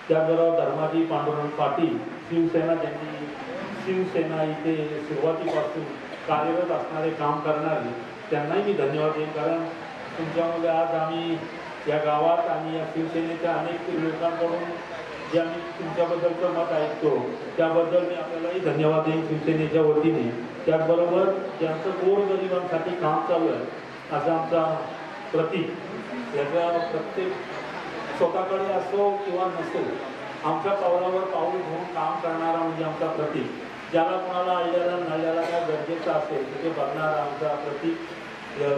त्याचबरोबर धर्माजी पांडुरंग पाटील शिवसेना ज्यांची शिवसेना इथे सुरुवातीपासून कार्यरत असणारे काम करणारे त्यांनाही मी धन्यवाद देईन. कारण तुमच्यामुळे आज आम्ही या गावात आणि या शिवसेनेच्या अनेक लोकांकडून जे आम्ही तुमच्याबद्दलचं मत ऐकतो त्याबद्दल मी आपल्यालाही धन्यवाद देईन शिवसेनेच्या वतीने. त्याचबरोबर ज्यांचं गोरगरिबांसाठी काम चालू आहे असा आमचा प्रतीक याचा प्रत्येक स्वतःकडे असो किंवा नसो आमच्या पावलावर पाऊल घेऊन काम करणारा म्हणजे आमचा प्रतीक ज्याला कोणाला अळल्याला नळल्याला काय गरजेचं असेल ते बघणार आमचा प्रतीक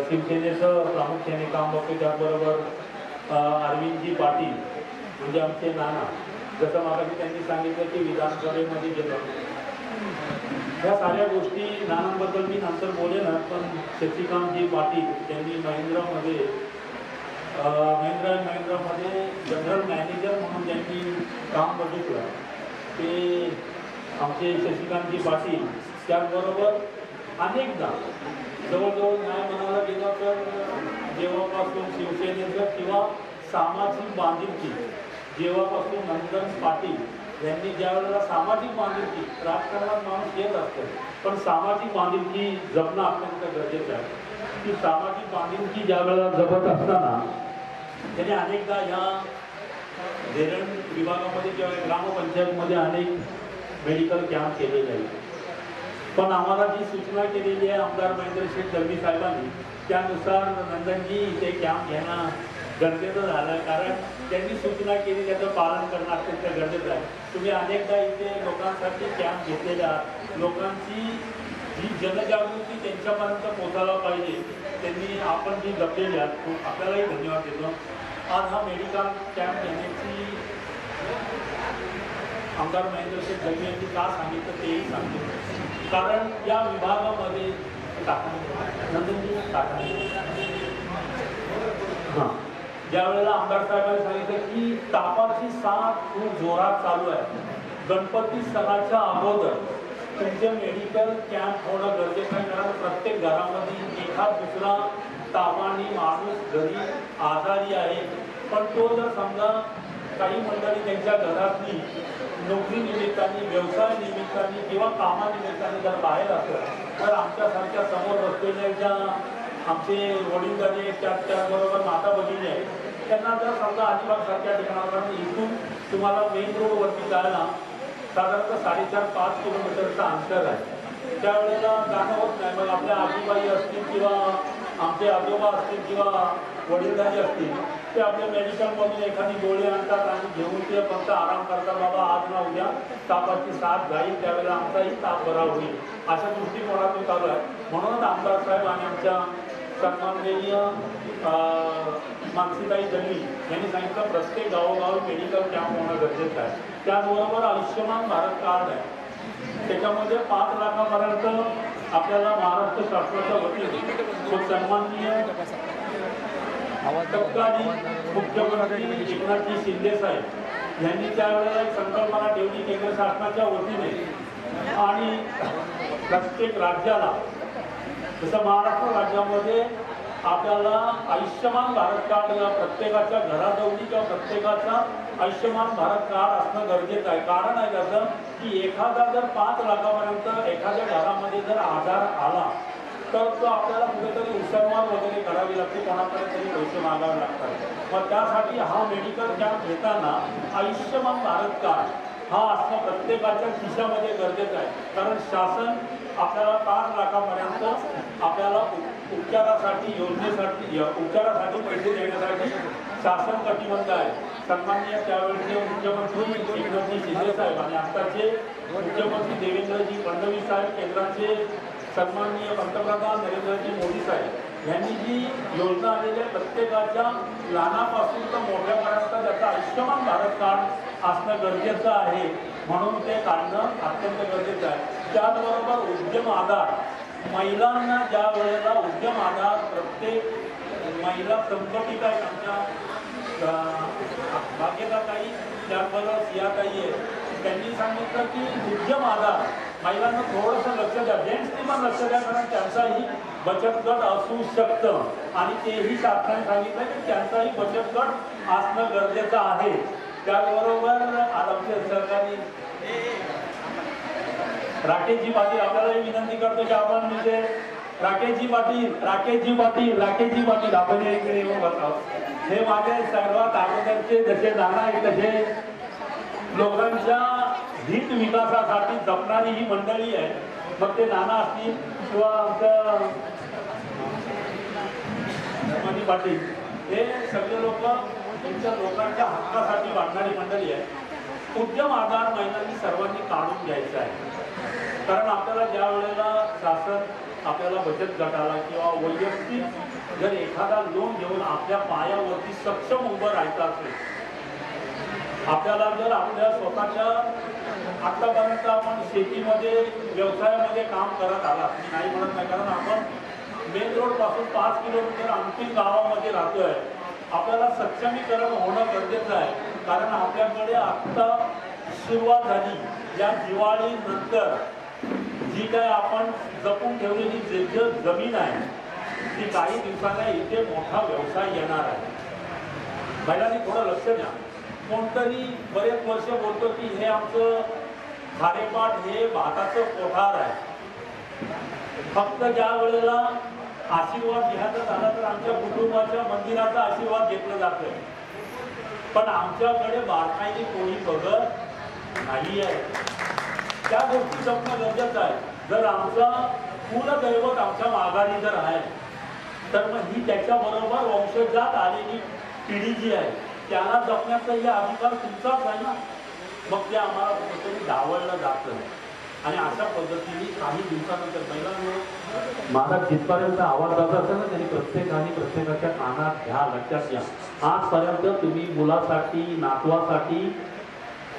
शिवसेनेचं प्रामुख्याने काम बघतो. त्याबरोबर अरविंदजी पाटील म्हणजे आमचे नाना, जसं मागाशी त्यांनी सांगितलं की विधानसभेमध्ये गेलं. ह्या साऱ्या गोष्टी नानांबद्दल मी नंतर बोलेन. पण शशिकांतजी पाटील त्यांनी महिंद्रामध्ये जनरल मॅनेजर म्हणून त्यांनी काम बघितलं. ते आमचे शशिकांतजी पाटील त्याचबरोबर अनेकदा जवळजवळ नाही म्हणायला गेलं तर जेव्हापासून शिवसेनेचं किंवा सामाजिक बांधिलकी जेव्हापासून नंदन पाटील यांनी ज्या वेळेला सामाजिक बांधिलकी, राजकारणात माणूस येत असतो पण सामाजिक बांधिलकी जपणं अत्यंत गरजेचं आहे. ती सामाजिक बांधिलकी ज्या वेळेला जपत असताना त्यांनी अनेकदा या धरण विभागामध्ये किंवा ग्रामपंचायतमध्ये अनेक मेडिकल कॅम्प केलेले आहेत. पण आम्हाला जी सूचना केलेली आहे आमदार महेंद्रशेठ दळवी साहेबांनी, त्यानुसार नंदनजी इथे कॅम्प घेणं गरजेचं झालं. कारण त्यांनी सूचना केली त्याचं पालन करणं अत्यंत गरजेचं आहे. तुम्ही अनेकदा इथे लोकांसाठी कॅम्प घेतलेले आहात. लोकांची जी जनजागृती त्यांच्यापर्यंत पोहोचायला पाहिजे त्यांनी आपण जी जपलेली आहात आपल्यालाही धन्यवाद देतो. आज हा मेडिकल कॅम्प घेण्याची आमदार महेंद्रशेठ दळवी यांनी का सांगितलं तेही सांगतो. कारण या विभागामध्ये ज्या वेळेला आमदार साहेबांनी सांगितलं की तापाची साथ खूप जोरात चालू आहे, गणपती सणाच्या अगोदर तुमचे मेडिकल कॅम्प होणं गरजेचं आहे. कारण प्रत्येक घरामध्ये एखाद दुसरा तापाने माणूस घरी आजारी आहे. पण तो जर समजा काही मंडळी त्यांच्या घरातली नोकरी निमित्ताने, व्यवसाय निमित्ताने किंवा कामानिमित्ताने जर बाहेर असेल तर आमच्यासारख्या समोर बसलेल्या ज्या आमचे वडीलधारी त्याचबरोबर माता भगिनी आहेत त्यांना जर समजा अलिबागसारख्या ठिकाणापर्यंत इथून तुम्हाला मेन रोडवरती जायला साधारणतः 4.5-5 किलोमीटरचं अंतर आहे. त्यावेळेला जाणं होत नाही. मग आपल्या आजीबाई असतील किंवा आमचे आजोबा असतील किंवा वडीलधारी असतील ते आपल्या मेडिकलमधून एखादी गोळी आणतात आणि घेऊन ते फक्त आराम करतात. बाबा आज ना उद्या तापाची साथ जाईल, त्यावेळेला आमचाही ताप बरा होईल अशा दृष्टिकोनातून चालू आहे. म्हणूनच आमदार साहेब आणि आमच्या सन्माननीय मानसीताई दळवी यांनी सांगितलं प्रत्येक गावोगावी मेडिकल कॅम्प होणं गरजेचं आहे. त्याचबरोबर आयुष्यमान भारत कार्ड आहे, त्याच्यामध्ये 5 लाखापर्यंत आपल्याला महाराष्ट्र शासनाच्या वतीने सन्माननीय तत्कालीन मुख्यमंत्री एकनाथजी शिंदे साहेब यांनी त्यावेळेला एक संकल्पना ठेवली केंद्र शासनाच्या वतीने आणि प्रत्येक राज्याला जसं महाराष्ट्र राज्यामध्ये आपल्याला आयुष्यमान भारत कार्ड प्रत्येकाच्या घराजवळी किंवा प्रत्येकाचा आयुष्यमान भारत कार्ड असणं गरजेचं आहे. कारण आहे त्याचं की एखादा जर 5 लाखापर्यंत एखाद्या घरामध्ये जर आजार आला तर तो आपल्याला कुठेतरी उसरमार वगैरे करावी लागते, कोणाकडे तरी पैसे मागावे लागतात. मग त्यासाठी हा मेडिकल कॅम्प घेताना आयुष्यमान भारत कार्ड हा असणं प्रत्येकाच्या खिशामध्ये गरजेचं आहे. कारण शासन आपल्याला 5 लाखापर्यंत आपल्याला उपचारासाठी उपचारासाठी पैसे देण्यासाठी शासन कटिबद्ध आहे. सन्माननीय त्यावेळेचे मुख्यमंत्री एकनाथजी शिंदे साहेब आणि आताचे मुख्यमंत्री देवेंद्रजी फडणवीस साहेब, केंद्राचे सन्माननीय पंतप्रधान नरेंद्रजी मोदी साहेब यांनी जी योजना आलेली आहे प्रत्येकाच्या लहानापासून तर मोठ्यापर्यंत त्याचं आयुष्यमान भारत कार्ड असणं गरजेचं आहे. म्हणून ते काढणं अत्यंत गरजेचं आहे. त्याचबरोबर उद्यम आधार, महिलांना ज्या वेळेला उद्यम आधार प्रत्येक महिला संघटित आहे, आमच्या भाग्यताताई त्याबरोबर सियाताई आहे, त्यांनी सांगितलं की उद्यम आधार महिलांना थोडंसं लक्ष द्या, जेंट्सनी पण लक्ष द्या, कारण त्यांचाही बचत गट असू शकतं आणि तेही शासनाने सांगितलं की त्यांचाही बचत गट असणं गरजेचं आहे. त्याचबरोबर आमचे सहकारी राकेशजी पाटील आपल्यालाही विनंती करतो की आपण म्हणजे राकेशजी पाटील आपण इकडे येऊन बसावं. हे माझे सर्वात अगोदरचे जसे नाना आहेत तसे लोकांच्या हित विकासासाठी जपणारी ही मंडळी आहे. मग ते नाना असतील किंवा आमचं मनी पाटील, हे सगळे लोक त्यांच्या लोकांच्या हक्कासाठी वाढणारी मंडळी आहे. उद्यम आधार महिलांनी सर्वांनी काढून घ्यायचा आहे. कारण आपल्याला ज्या वेळेला शासन आपल्याला बचत गटाला किंवा वैयक्तिक जर एखादा लोन घेऊन आपल्या पायावरती सक्षम उभं राहायचं असेल, आपल्याला जर आपल्या स्वतःच्या आतापर्यंत आपण शेतीमध्ये व्यवसायामध्ये काम करत आला, मी नाही म्हणत नाही, कारण आपण मेन रोड पासून 5 किलोमीटर आणखी गावामध्ये राहतोय. आपल्याला सक्षमीकरण होणं गरजेचं आहे, कारण आपल्याकडे आत्ता सुरुवात झाली. या दिवाळीनंतर जी काय आपण जपून ठेवलेली जमीन आहे ती काही दिवसांना इथे मोठा व्यवसाय येणार आहे. महिलांनी थोडं लक्ष द्या. कोणतरी बरेच वर्ष बोलतो की हे आमचं खारेपाट हे भाताचं कोठार आहे. फक्त ज्या वेळेला आशीर्वाद घ्यायचा झाला तर आमच्या कुटुंबाच्या मंदिराचा आशीर्वाद घेतला जातोय, पण आमच्याकडे बारकाईने कोणी बघत नाही आहे. त्या गोष्टी जपणं गरजेचं आहे. जर आमचा कुलदैवत आमच्या माघारी जर आहे तर मग ही त्याच्याबरोबर वंशजात आलेली पिढी जी आहे त्याला जपण्याचाही अधिकार तुमचाच आहे ना. मग ते आम्हाला कुठेतरी डावललं जातं आणि अशा पद्धतीने काही दिवसानंतर महिलांना माझा जिथपर्यंत आवाज जात असेल ना तरी प्रत्येकाच्या कानात घ्या, लक्षात घ्या. आजपर्यंत तुम्ही मुलासाठी नातवासाठी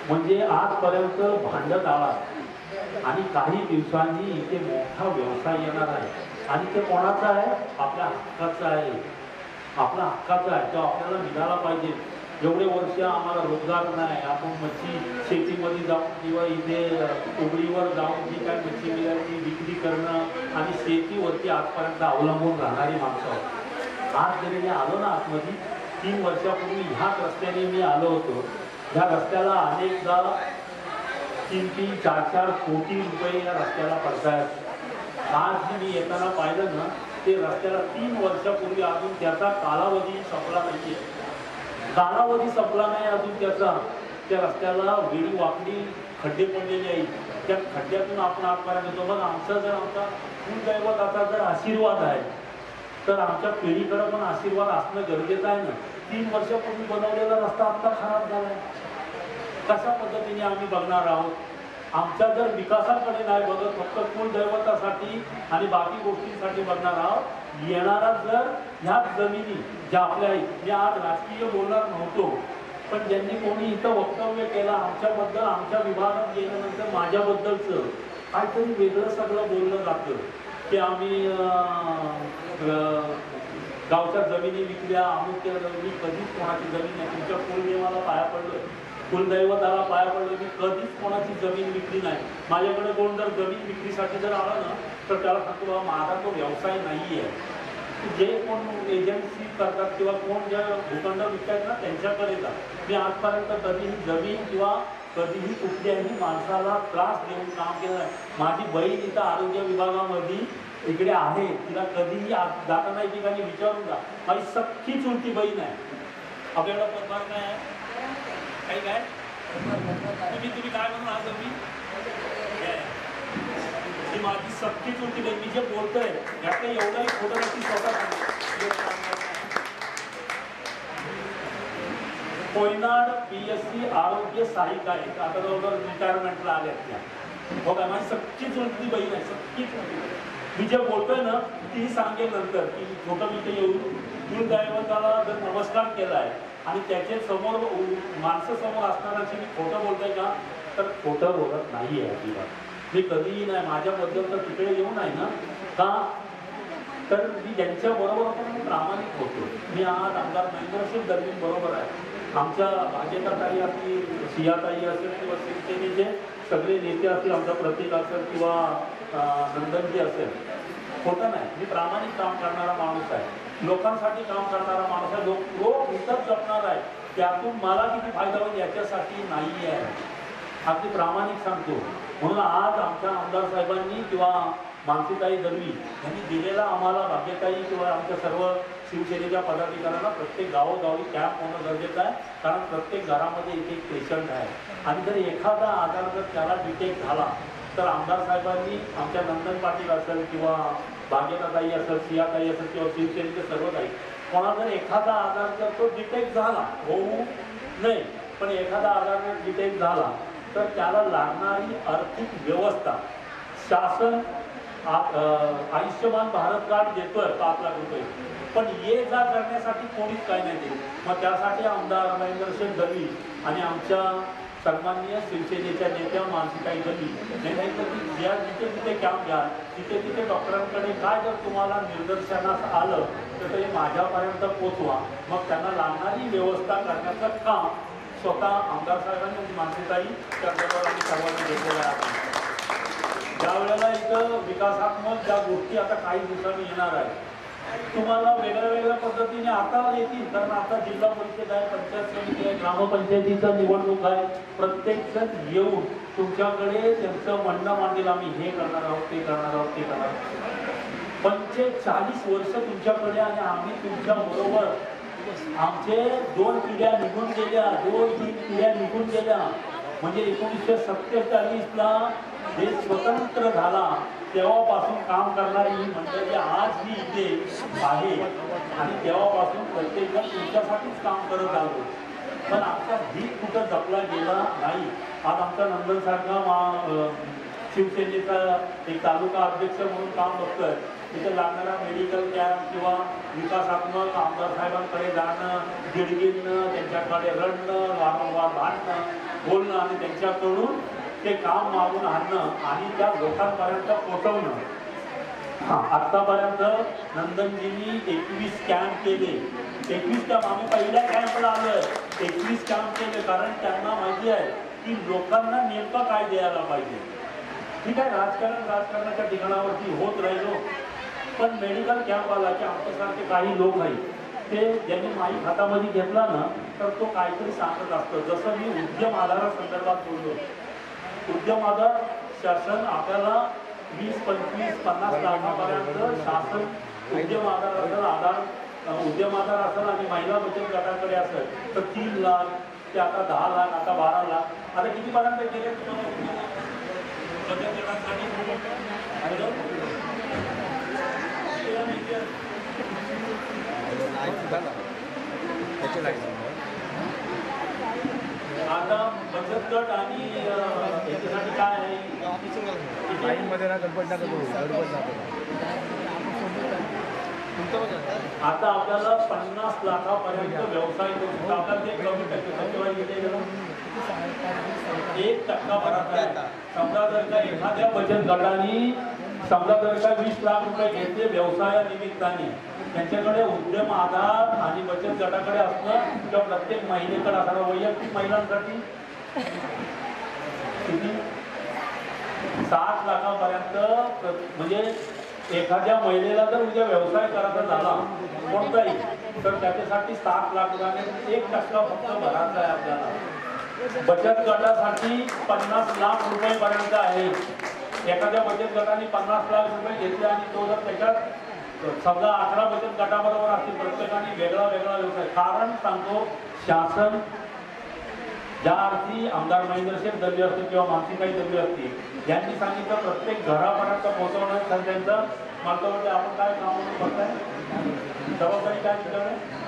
म्हणजे आजपर्यंत भांडत आलात आणि काही दिवसांनी इथे मोठा व्यवसाय येणार आहे आणि ते कोणाचा आहे? आपल्या हक्काचा आहे. आपला हक्काचा आहे तो आपल्याला मिळाला पाहिजे. एवढे वर्ष आम्हाला रोजगार नाही, आपण मच्छी शेतीमध्ये जाऊन किंवा इथे उघडीवर जाऊन जी काय मच्छी मिळाली विक्री करणं आणि शेतीवरती आजपर्यंत अवलंबून राहणारी माणसं आहोत. आज जरी मी आलो ना आतमध्ये 3 वर्षापूर्वी ह्याच रस्त्याने मी आलो होतो. ह्या रस्त्याला अनेकदा 3-3, 4-4 कोटी रुपये या रस्त्याला पडतायत. आज जी मी येताना पाहिलं ना ते रस्त्याला 3 वर्षापूर्वी अजून त्याचा कालावधी संपला नाहीये. कालावधी संपला नाही अजून त्याचा. त्या रस्त्याला वेळी वाकडी खड्डे पडलेले आहेत. त्या खड्ड्यातून आपण आतपर्यंत येतो. मग आमचा कुलदैवताचा जर आशीर्वाद आहे तर आमच्या पिढीकडे पण आशीर्वाद असणं गरजेचं आहे ना. 3 वर्षापूर्वी बनवलेला रस्ता आत्ता खराब झालाय. कशा पद्धतीने आम्ही बघणार आहोत? आमच्या जर विकासाकडे नाही बघत फक्त कुलदैवतासाठी आणि बाकी गोष्टींसाठी बघणार आहोत. येणारा जर ह्याच जमिनी ज्या आपल्या आहेत, मी आज राजकीय बोलणार नव्हतो, पण ज्यांनी कोणी इथं वक्तव्य केलं आमच्याबद्दल, आमच्या विभागात गेल्यानंतर माझ्याबद्दलचं काहीतरी वेगळं सगळं बोललं जातं की आम्ही गावच्या जमिनी विकल्या, अमुक केलं. मी कधीच कोणाची जमीन नाही, तुमच्या कुलदेवाला पाया पडलं, कुलदैवताला पाया पडलं, मी कधीच कोणाची जमीन विकली नाही. माझ्याकडे कोण जर जमीन विक्रीसाठी जर आला ना तर त्याला सांगतो बाबा माझा तो व्यवसाय नाही आहे. जे कोण एजन्सी करतात किंवा कोण ज्या भूखंड विकतात ना त्यांच्याकडे जा. मी आजपर्यंत कधीही जमीन किंवा कधीही कुठल्याही माणसाला त्रास देऊन काम केलं नाही. माझी बहीण इथं आरोग्य विभागामध्ये इकडे आहे, तिला कधीही जाताना या ठिकाणी विचारून जा. माझी सख्खी चुलती बहीण आहे. आपल्याला पगार काय आहे काही काय तुम्ही काय म्हणून आज मी माझी सख्खी चुलती बहीण. मी जे बोलतोय यातलं एवढंही खोटं नक्की स्वतः कोयनाड PSC आरोग्य सहाय्यक आहे. आता जवळजवळ रिटायरमेंटला आल्यात त्या. हो काय माझी सख्खी चुलती बहीण आहे, सख्खी चुलती. मी जे बोलतोय ना तीही सांगेल नंतर की छोटं इथे येऊन कुलदैवताला जर नमस्कार केला आहे आणि त्याचे समोर माणसं समोर असतानाची मी खोटं बोलतोय का तर खोटं बोलत नाही आहे अजिबात. मी कधीही नाही. माझ्याबद्दल तर तिकडे येऊन आहे ना का तर मी ज्यांच्याबरोबर पण प्रामाणिक होतो. मी आज आमदार महेंद्रसिंग दर्वीन बरोबर आहे. आमच्या भाजपाताई असतील, सियाताई असेल किंवा शिवसेनेचे सगळे नेते असतील, आमचा प्रतीक असेल किंवा नंदनजी असेल, खोटं नाही. मी प्रामाणिक काम करणारा माणूस आहे, लोकांसाठी काम करणारा माणूस आहे, लोक हितच जपणार आहे. त्यातून मला किती फायदा होईल याच्यासाठी नाही आहे, अगदी प्रामाणिक सांगतो. म्हणून आज आमच्या आमदार साहेबांनी किंवा मानसीताई दळवी यांनी दिलेला आम्हाला भाग्यताई किंवा आमच्या सर्व शिवसेनेच्या पदाधिकाऱ्यांना प्रत्येक गावोगावी कॅम्प होणं गरजेचं आहे. कारण प्रत्येक घरामध्ये एक पेशंट आहे आणि जर एखादा आजार जर त्याला डिटेक्ट झाला तर आमदार साहेबांनी आमच्या नंदन पाटील असेल किंवा भाग्यताई असेल, सियाताई असेल किंवा शिवसेनेचे सर्व काही कोणा जर एखादा आजार जर तो डिटेक्ट झाला, होऊ नाही पण एखादा आजार जर डिटेक्ट झाला तर त्याला लागणारी आर्थिक व्यवस्था शासन आयुष्यमान भारत कार्ड देतोय 5 लाख रुपये, पण ये जा करण्यासाठी कोणीच काय नाही देत. मग त्यासाठी आमदार महेंद्रशेठ दळवी आणि आमच्या सन्माननीय शिवसेनेच्या नेत्या मानसिकाई दळवी यांनी ज्या जिथे जिथे कॅम्प घ्या तिथे तिथे डॉक्टरांकडे काय जर तुम्हाला निदर्शनास आलं तर ते माझ्यापर्यंत पोचवा. मग त्यांना लागणारी व्यवस्था करण्याचं काम स्वतः आमदार साहेबांनी आणि मानसिकाई चंद्रकांत सर्वांनी घेतलेलं आहे. ज्या वेळेला इथं विकासात्मक ज्या गोष्टी आता काही दिवसांनी येणार आहे तुम्हाला वेगळ्या वेगळ्या पद्धतीने आता येतील, कारण आता जिल्हा परिषद आहे, पंचायत समिती आहे, ग्रामपंचायतीचं निवडणूक आहे. प्रत्येक जण येऊन तुमच्याकडे त्यांचं म्हणणं मांडेल, आम्ही हे करणार आहोत, ते करणार आहोत, ते करणार आहोत. 45 वर्ष तुमच्याकडे आणि आम्ही तुमच्या बरोबर. आमचे 2 पिढ्या निघून गेल्या, 2-3 पिढ्या निघून गेल्या. म्हणजे 1947ला देश स्वतंत्र झाला तेव्हापासून काम करणारी ही मंडळी आज ही इथे आहे आणि तेव्हापासून प्रत्येकजण तुमच्यासाठीच काम करत आलो. पण आमचा भीक कुठं जपला गेला नाही. आज आमचा नंदनसारखा शिवसेनेचा एक तालुका अध्यक्ष म्हणून काम बघतोय. तिथे लागणारा मेडिकल कॅम्प किंवा विकासात्मक आमदार साहेबांकडे जाणं, गिडगिडणं, त्यांच्याकडे रडणं, वारंवार भांडणं, बोलणं आणि त्यांच्याकडून ते काम मागून आणणं आणि त्या लोकांपर्यंत पोहोचवणं. आतापर्यंत नंदनजींनी 21 कॅम्प केले. 21 कॅम्प आम्ही पहिल्या कॅम्पला आलोय. 21 कॅम्प केले कारण त्यांना माहिती आहे की लोकांना नेमकं काय द्यायला पाहिजे. ठीक आहे, राजकारणाच्या ठिकाणावरती होत राहिलो, पण मेडिकल कॅम्प आला की आमच्यासारखे काही लोक आहेत ते ज्यांनी माईक हातामध्ये घेतला ना तर तो काहीतरी सांगत असतो. जसं मी उद्यम आधारासंदर्भात बोललो, उद्यम आधार शासन आपल्याला 20-25-50 लाखापर्यंत शासन उद्यम आधार असेल, उद्यम आधार असेल आणि महिला बचत गटाकडे असेल तर 3 लाख, ते आता 10 लाख, आता 12 लाख, आता कितीपर्यंत गेले बचत गटासाठी? आता बचत गट आणि याच्यासाठी काय आहे आता आपल्याला 50 लाखापर्यंत व्यवसाय करू. आपल्याला ते कमी टक्के 1% भरायचा आहे. समजा जर का एखाद्या बचत गटाने समजा जर का 20 लाख रुपये घेतले व्यवसायानिमित्ताने, त्यांच्याकडे उद्यम आधार आणि बचत गटाकडे असणं किंवा प्रत्येक महिलेकडे असणं, वैयक्तिक महिलांसाठी किती 7 लाखापर्यंत. म्हणजे एखाद्या महिलेला जर उद्या व्यवसाय करायचा झाला कोणताही तर त्याच्यासाठी 7 लाख रुपयाने 1% फक्त भरायचा आहे आपल्याला. बचत गटासाठी 50 लाख रुपयेपर्यंत आहे. एखाद्या बचत गटाने 50 लाख रुपये घेतले आणि तो जर त्याच्यात समजा 11 बचत गटाबरोबर असतील, प्रत्येकाने वेगळा वेगळा व्यवसाय. कारण सांगतो, शासन ज्या अर्थी आमदार महेंद्रशेठ दळवी असतील किंवा मानसिकाई दळवी असतील यांनी सांगितलं प्रत्येक घरापर्यंत पोहोचवणं तर त्यांचं मला वाटतं. आपण काय काम बघताय, जबाबदारी काय तिकडे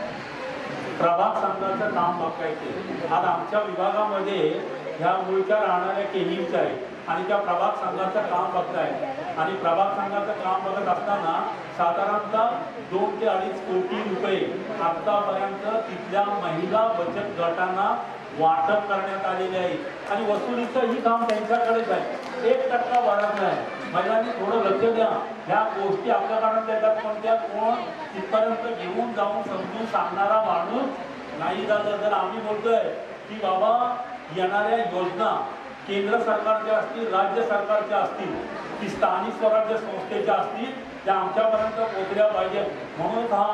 प्रभाग संघाचं काम बघायचे. आज आमच्या विभागामध्ये ह्या मूळच्या राहणाऱ्या केलीच्या आहे आणि त्या प्रभाग संघाचं काम बघताय. आणि प्रभाग संघाचं काम बघत असताना साधारणतः 2 ते 2.5 कोटी रुपये आतापर्यंत तिथल्या महिला बचत गटांना वाटप करण्यात आलेले आहे. आणि वसुलीचंही काम त्यांच्याकडेच आहे. 1% भरत नाही. महिलांनी थोडं लक्ष द्या. ह्या गोष्टी आपल्याकडे येतात पण त्या कोण तिथपर्यंत घेऊन जाऊन समजून सांगणारा माणूस नाही झालं. जर आम्ही बोलतोय की बाबा येणाऱ्या योजना केंद्र सरकारच्या असतील, राज्य सरकारच्या असतील, की स्थानिक स्वराज्य संस्थेच्या असतील, त्या आमच्यापर्यंत पोहोचल्या पाहिजेत. म्हणून हा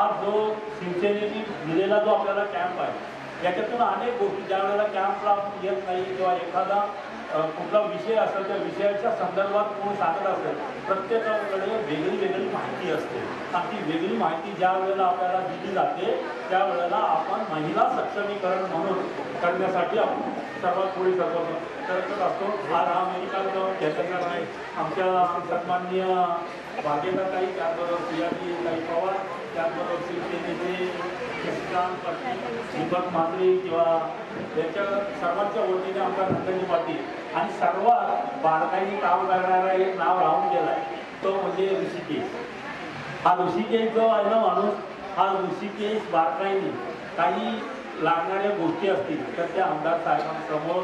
आज जो शिवसेनेने दिलेला जो आपल्याला कॅम्प आहे याच्यातून अनेक गोष्टी ज्या वेळेला कॅम्पला येत नाही किंवा एखादा कुठला विषय असेल त्या विषयाच्या संदर्भात कोण सांगत असेल प्रत्येकाकडे वेगळी वेगळी माहिती असते. आणि ती वेगळी माहिती ज्या वेळेला आपल्याला दिली जाते त्यावेळेला आपण महिला सक्षमीकरण म्हणून करण्यासाठी आपण सर्वात पुढे करत असतो. आज हा मेडिकल घेतल्यासाठी आमच्या सन्माननीय भाग्यताई, त्याचबरोबर प्रियाजी ताई पवार त्याचबरोबर शिवसेनेचे शशिकांत पाटील, दीपक म्हात्रे किंवा याच्या सर्वांच्या वतीने आमदार नंदनजी पाटील आणि सर्वात बारकाईने काम करणारा एक नाव राहून गेलाय तो म्हणजे ऋषिकेश. हा ऋषिकेश जो आहे ना माणूस, हा ऋषिकेश बारकाईने काही लागणाऱ्या गोष्टी असतील तर त्या आमदार साहेबांसमोर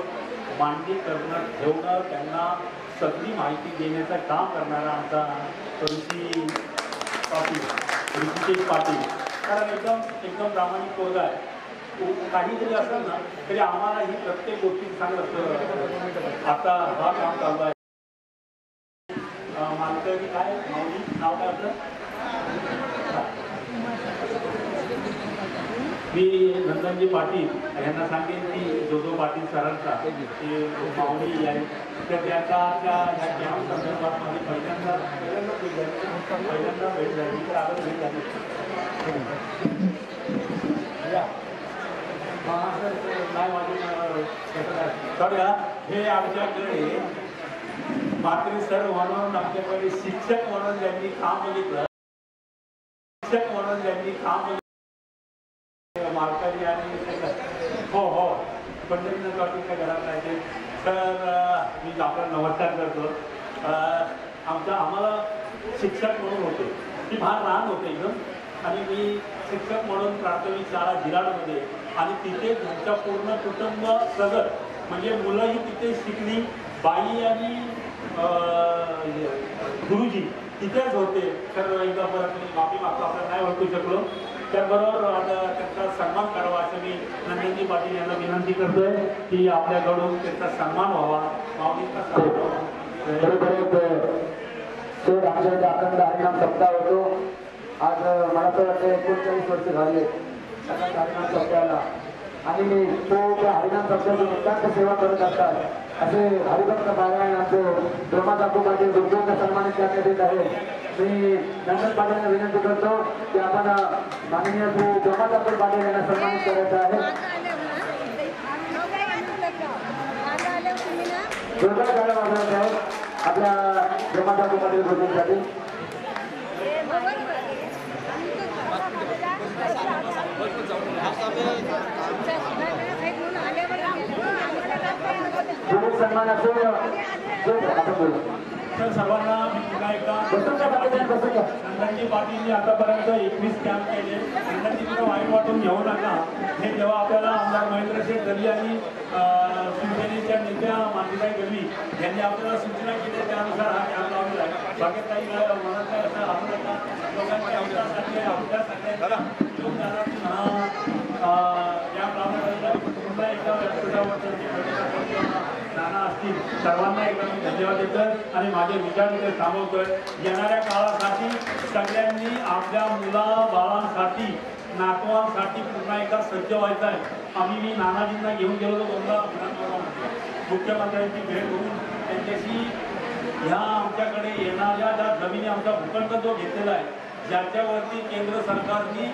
मांडणी करणं ठेवणं, त्यांना सगळी माहिती देण्याचं काम करणारा आमचा ऋषिकेश पाटील. कारण एकदम प्रामाणिक पोरगा आहे. काही जरी असेल ना तरी आम्हाला ही प्रत्येक गोष्टी सांगत असतं. आता हा काम चालू आहे. मालकरी काय माऊली नाव काय आपलं? मी नंदनजी पाटील यांना सांगेन की जो पाटील सरांचा ते माऊली आहे तर त्याच्या ह्या कॅम्प संदर्भात माझी पहिल्यांदा भेट झाली तर आता भेट झाली. नाही माझे हे आमच्याकडे मात्री सर म्हणून आमच्याकडे शिक्षक म्हणून ज्यांनी काम बघितलं, शिक्षक म्हणून ज्यांनी काम बघितलं मालकरी आणि हो हो पंढरीनाथ पाटीलच्या घरात राहायचे. तर मी आपल्याला नमस्कार करतो. आम्हाला शिक्षक म्हणून होते, मी फार लहान होते एकदम आणि मी शिक्षक म्हणून प्राथमिक शाळा जिराडमध्ये आणि तिथे तुमचं पूर्ण कुटुंब सगळं म्हणजे मुलंही तिथे शिकली, बाई आणि गुरुजी तिथेच होते. तर एकदा परत मी माफी मागतो, आपल्याला नाही ओळखू शकलो. त्याबरोबर त्यांचा सन्मान करावा असं मी नंदनजी पाटील यांना विनंती करतोय की आपल्याकडून त्यांचा सन्मान व्हावा, माऊलींचा सन्मान व्हावा. सर आमच्या इथे अखंड हरिनाम सप्ताह होतो. आज मला तर वाटतं 39 वर्ष झाले सगळ्यात हरिनाम सप्ताहाला आणि तो त्या हरिनाम सप्ताहाची नितांत सेवा करत असतात. असे हरिभक्त पारायण आमचे ब्रह्मा काकू पाटील दुर्गांना सन्मानित करण्यात येत आहे. मी नंदन पाटील विनंती करतो की आपण माननीय श्री ब्रह्मा काकू पाटील यांना सन्मानित करायचं आहे. जोरदार गाणं वाजवायचं आहे आपल्या ब्रह्मा काकू पाटील गुरुजींसाठी. सन्मान असेल तर सर्वांना मी पुन्हा एकदा नंदनजी पाटीलनी आतापर्यंत 21 कॅम्प केले. नंदनजी तिथं वाईट वाटून घेऊ नका. हे जेव्हा आपल्याला आमदार महेंद्रशेठ गल्ली आणि शिवसेनेच्या नेत्या मानसीताई गल्ली यांनी आपल्याला सूचना केल्या त्यानुसार हा कॅम्प लावलेला आहे. बाकी काही म्हणत नाही असं आणू नका. लोकांच्या आमच्यासाठी आपल्या सगळ्यांच्या योगदानातून हा कॅम्प लावण्यात पुन्हा एकदा नाना असतील सर्वांना एकदा मी धन्यवाद देतो आणि माझे विचार इथे थांबवतोय. येणाऱ्या काळासाठी सगळ्यांनी आपल्या मुला बाळांसाठी नातवांसाठी पुन्हा एकदा सज्ज व्हायचं आहे. मी नानाजींना घेऊन गेलो होतो दोनदा मुख्यमंत्र्यांची भेट होऊन त्यांच्याशी ह्या आमच्याकडे येणाऱ्या ज्या जमिनी आमचा भूखंड जो घेतलेला आहे ज्याच्यावरती केंद्र सरकारने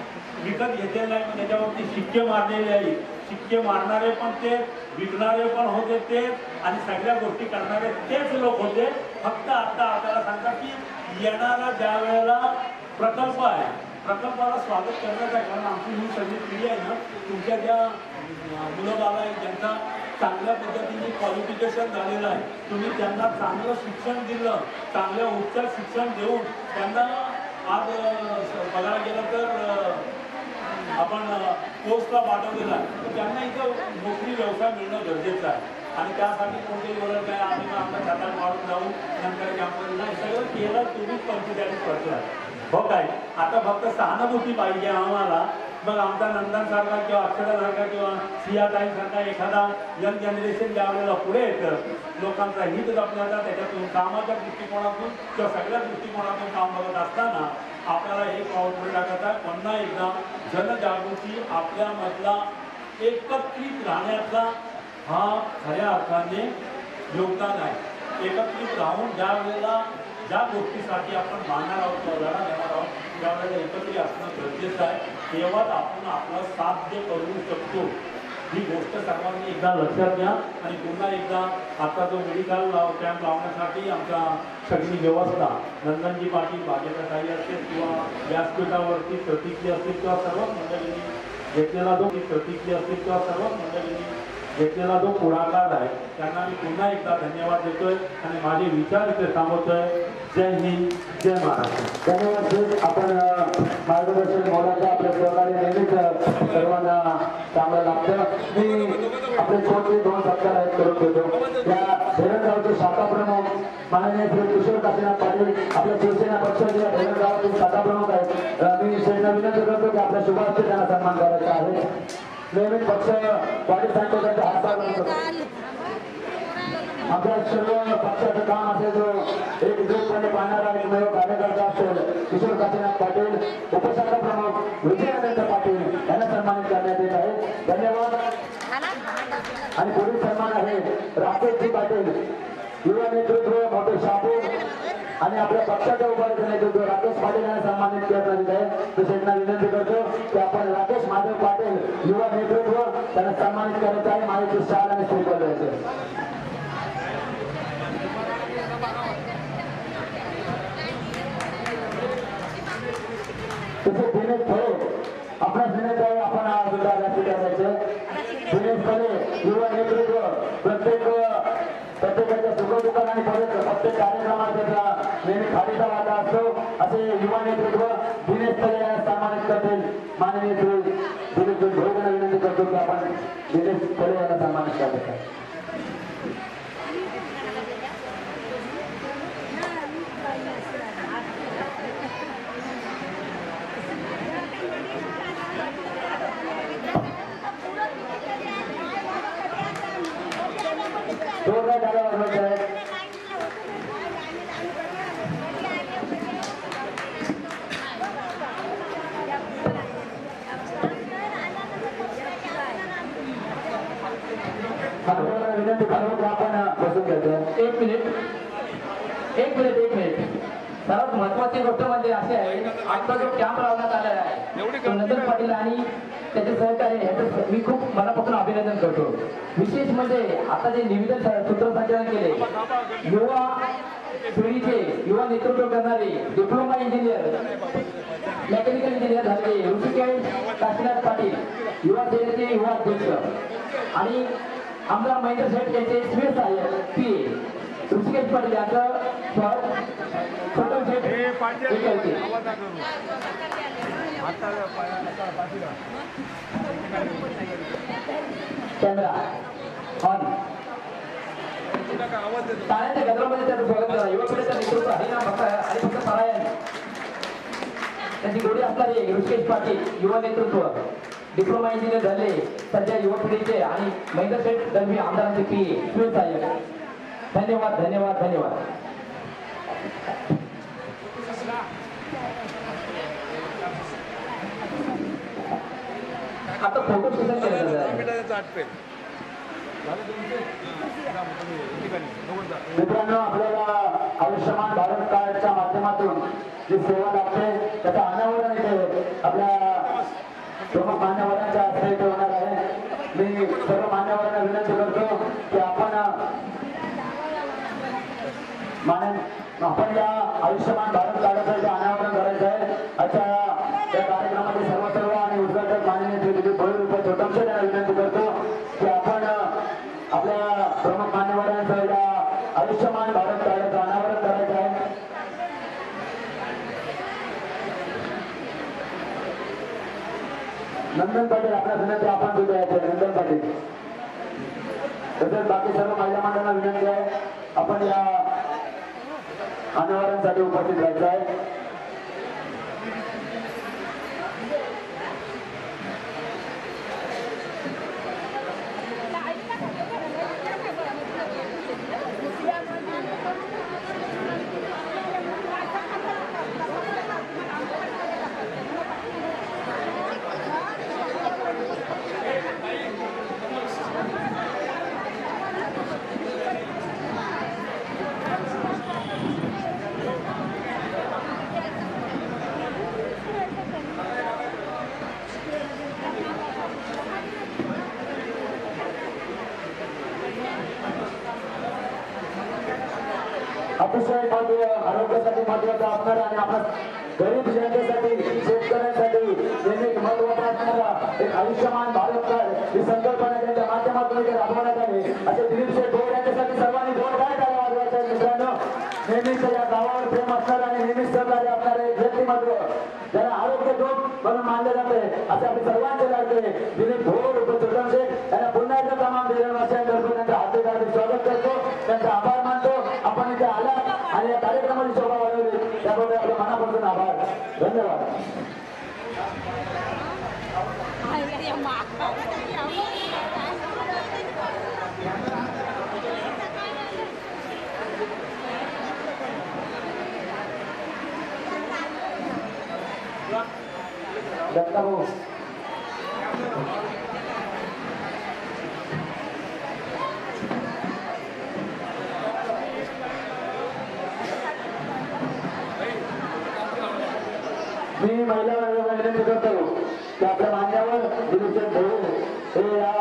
विकत घेतलेला आहे त्याच्यावरती शिक्के मारलेले आहे. शिक्के मारणारे पण ते, विकणारे पण होते ते आणि सगळ्या गोष्टी करणारे तेच लोक होते. फक्त आता आपल्याला सांगतात की येणारा ज्या वेळेला प्रकल्प आहे प्रकल्पाला स्वागत करण्याचं आहे. कारण आमची ही सगळी पिढी आहे ना तुमच्या ज्या मुलं बाळा आहेत ज्यांचा चांगल्या पद्धतीने क्वालिफिकेशन झालेलं आहे तुम्ही त्यांना चांगलं शिक्षण दिलं, चांगल्या उच्च शिक्षण देऊन त्यांना आज बघायला गेलं तर आपण पोस्टला पाठवलेला आहे तर त्यांना इथं नोकरी व्यवसाय मिळणं गरजेचं आहे. आणि त्यासाठी कोणतेही बोलत नाही आम्ही आमच्या छातात मारून जाऊ नंतर कॅम्पस नाही सगळं केलं तुम्हीच 45 वर्ष हो काय. आता फक्त सहानुभूती पाहिजे आम्हाला. मग आमचा नंदनसारखा किंवा अक्षरासारखा किंवा सियाताईंसारखा एखादा यंग जनरेशन ज्या वेळेला पुढे येतं लोकांचा हित जपण्याचा त्याच्यातून कामाच्या दृष्टिकोनातून किंवा सगळ्या दृष्टिकोनातून काम बघत असताना आपल्याला हे पाऊल पुढे टाकायचं आहे. पुन्हा एकदा जनजागृती आपल्यामधला एकत्रित राहण्याचा हा खऱ्या अर्थाने योगदान आहे. एकत्रित राहून ज्या वेळेला ज्या गोष्टीसाठी आपण मानणार आहोत किंवा लढा देणार आहोत त्यावेळेला एकत्रित असणं गरजेचं आहे. तेव्हाच आपण आपलं साध्य करू शकतो. ही गोष्ट सर्वांनी एकदा लक्षात घ्या आणि पुन्हा एकदा आता जो मेडिकल कॅम्प लावण्यासाठी आमच्या सगळी व्यवस्था नंदनजी पाटील भाग्यताई असतील किंवा व्यासपीठावरती प्रतिक्रिया असतील किंवा सर्वच मंडळींनी घेतलेला जो प्रतिक्रिया असतील किंवा सर्वच मंडळींनी घेतलेला जो पुढाकार आहे त्यांना मी पुन्हा एकदा धन्यवाद देतोय आणि माझे विचार इथे थांबवतोय. जय हिंद, जय महाराष्ट्र. धन्यवाद. आपण मार्गदर्शन मोलाचं आपल्या सहकारी नेहमीच सर्वांना चांगलं लागतं. मी आपले छोटे 2 सत्कार आहेत करून देतो. या धरणगावचे शाखा प्रमुख माननीय श्री किशोर काशीनाथ पाटील आपल्या शिवसेना पक्षाचे धरणगावाचे शाखा प्रमुख आहेत. मी शेठना विनंती करतो की आपल्या शुभार्थे त्यांना सन्मान करायचा आहे. नेहमी पक्ष वाढीव सांगतो त्यांच्या हातात आपल्या सर्व पक्षाचं काम असेल जो एकजूटपणे पाहणारा एकमेव कार्यकर्ता असेल किशोर काशीनाथ पाटील उपशाखा प्रमुख विजयानंद पाटील यांना सन्मानित करण्यात येत आहे. धन्यवाद. आणि पुढील सन्मान आहे राकेशजी पाटील युवा नेतृत्व मोठे शापूर आणि आपल्या पक्षाच्या उभारचं नेतृत्व राकेश पाटील यांना सन्मानित करण्यात येत आहे. तर शेठना विनंती करतो की आपण राकेश माधव पाटील युवा नेतृत्व त्यांना सन्मानित करायचं आहे. माहिती शाल आणि श्रीफळ द्यायचं. तसे दिनेश फळे आपला दिनेश आहे. आपण सुद्धा व्यासपीठ असायचं. दिनेश फळे युवा नेतृत्व प्रत्येकाच्या सुखदुःखात आणि प्रत्येक कार्यक्रमात त्याचा नेहमी खालीचा वाटा असतो. असे युवा नेतृत्व दिनेश फळे यांना सन्मानित करतील. माननीय श्री दिनेश भोईयांना विनंती करतो की आपण दिनेश फळे यांना सन्मानित करायचं. जोरदार टाळ्या वाजवायच्या आहेत. विनंती करू की आपण बसून घ्यायचं. एक मिनिट. सर्वात महत्वाची गोष्ट म्हणजे अशी आहे आजचा जो कॅम्प लावण्यात आलेला आहे तो नंदन पाटील आणि त्याचे सहकारी याचं मी खूप मनापासून अभिनंदन करतो. विशेष म्हणजे आता जे निवेदन सूत्रसंचालन केले युवा पिढीचे युवा नेतृत्व करणारे डिप्लोमा इंजिनियर मेकॅनिकल इंजिनियर झालेले ऋषिकेश काशीनाथ पाटील युवा सेनेचे युवा अध्यक्ष आणि आमदार महेंद्र शेठ यांचे स्वीय सहाय्यक पी ऋषिकेश पाटील यांचं छोटं शेठ कॅमेरा ऑन. टाळ्यांच्या गजरामध्ये त्याचं स्वागत करा. युवा पिढीचं नेतृत्व हरिभक्त परायण त्यांची गोडी असणारे ऋषिकेश पाटील युवा नेतृत्व डिप्लोमा इंजिनियर झाले सध्या युवा पिढीचे आणि महेंद्र शेठ दलवी आमदारांचे पी स्वीय सहाय्यक. धन्यवाद धन्यवाद धन्यवाद. आता फोटो सेशन केलं मित्रांनो आपल्याला आयुष्यमान भारत कार्डच्या माध्यमातून जी सेवा लागते त्याचा अनावरण इथे आपल्या प्रमुख मान्यवरांच्या हस्ते इथे होणार आहे. मी सर्व मान्यवरांना विनंती करतो की आपण या आयुष्यमान भारत कार्डाचं जे अनावरण करायचं आहे अशा या कार्यक्रमाचे सर्व आणि उद्घाटक माननीय श्री दिलीप भोईर छोटमशे यांना विनंती करतो की आपण आपल्या प्रमुख मान्यवरांचं या आयुष्यमान भारत कार्डाचं अनावरण करायचं आहे. नंदन पाटील आपल्या विनंती आपण सुद्धा यायचे. नंदन पाटील तसेच बाकी सर्व महिला मंडळांना विनंती आहे आपण या अनावरणासाठी उपस्थित राहायचं आहे. आपल्यासाठी महत्वाचा असणार आणि आपल्या गरीब जनतेसाठी शेतकऱ्यांसाठी नेहमी महत्वाचा असणारा एक आयुष्यमान भारत कार्ड ही संकल्पना त्यांच्या माध्यमातून इथे राबवण्यात आली. असे दिलीप शेठ भोर यांच्यासाठी सर्वांनी जोरदार टाळ्या वाजवायच्या आहेत. मित्रांनो, नेहमीच या गावावर प्रेम असणार आणि नेहमीच सहकार्य असणारे एक व्यक्तिमत्व ज्याला आरोग्य दूत म्हणून मानले जाते असे आपले सर्वांचे लाडके दिलीप भोर उर्फ सुलतान शेख यांना पुन्हा एकदा तमाम देशवासियांतर्फे त्यांचं हार्दिक हार्दिक स्वागत करतो. त्यांचा आभार मानतो. आपण इथे आला आणि या कार्यक्रमाची शोभा वाढवली त्याबद्दल आपल्या मनापासून आभार. धन्यवाद. दत्ता भाऊ मी महिला विनंती करतो की आपल्या मान्यावर दिलीप शेठ भोर हे या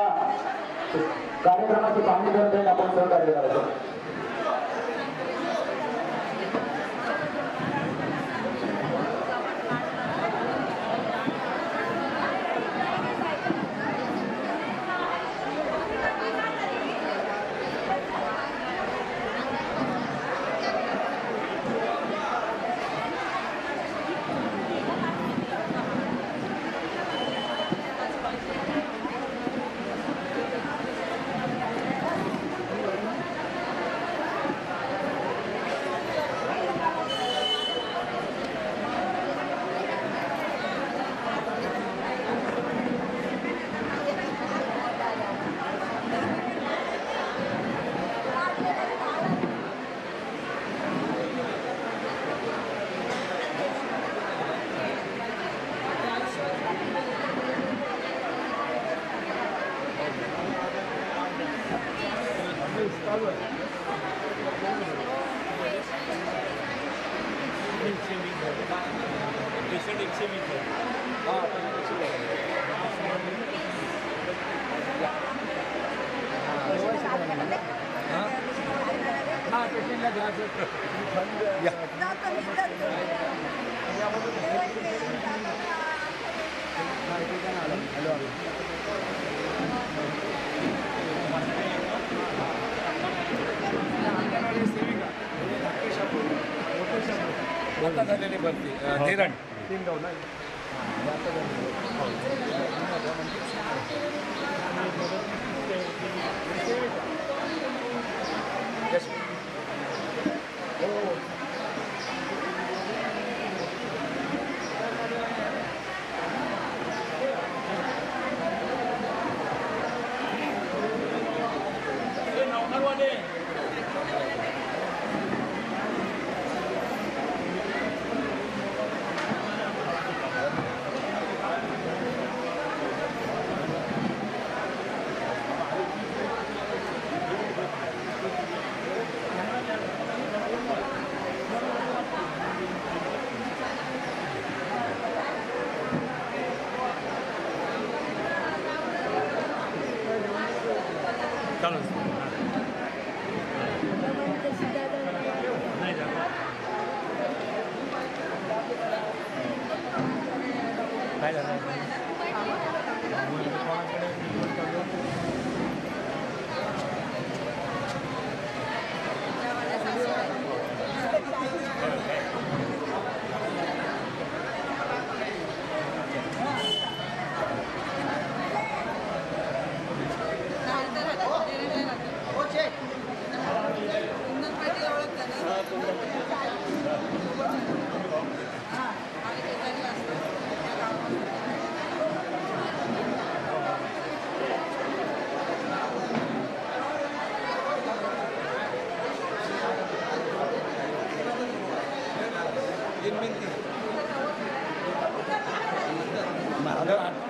कार्यक्रमाची पाहणी करत आहेत. आपण सहकार्य करायचं. झालेली भरती नेरण माझं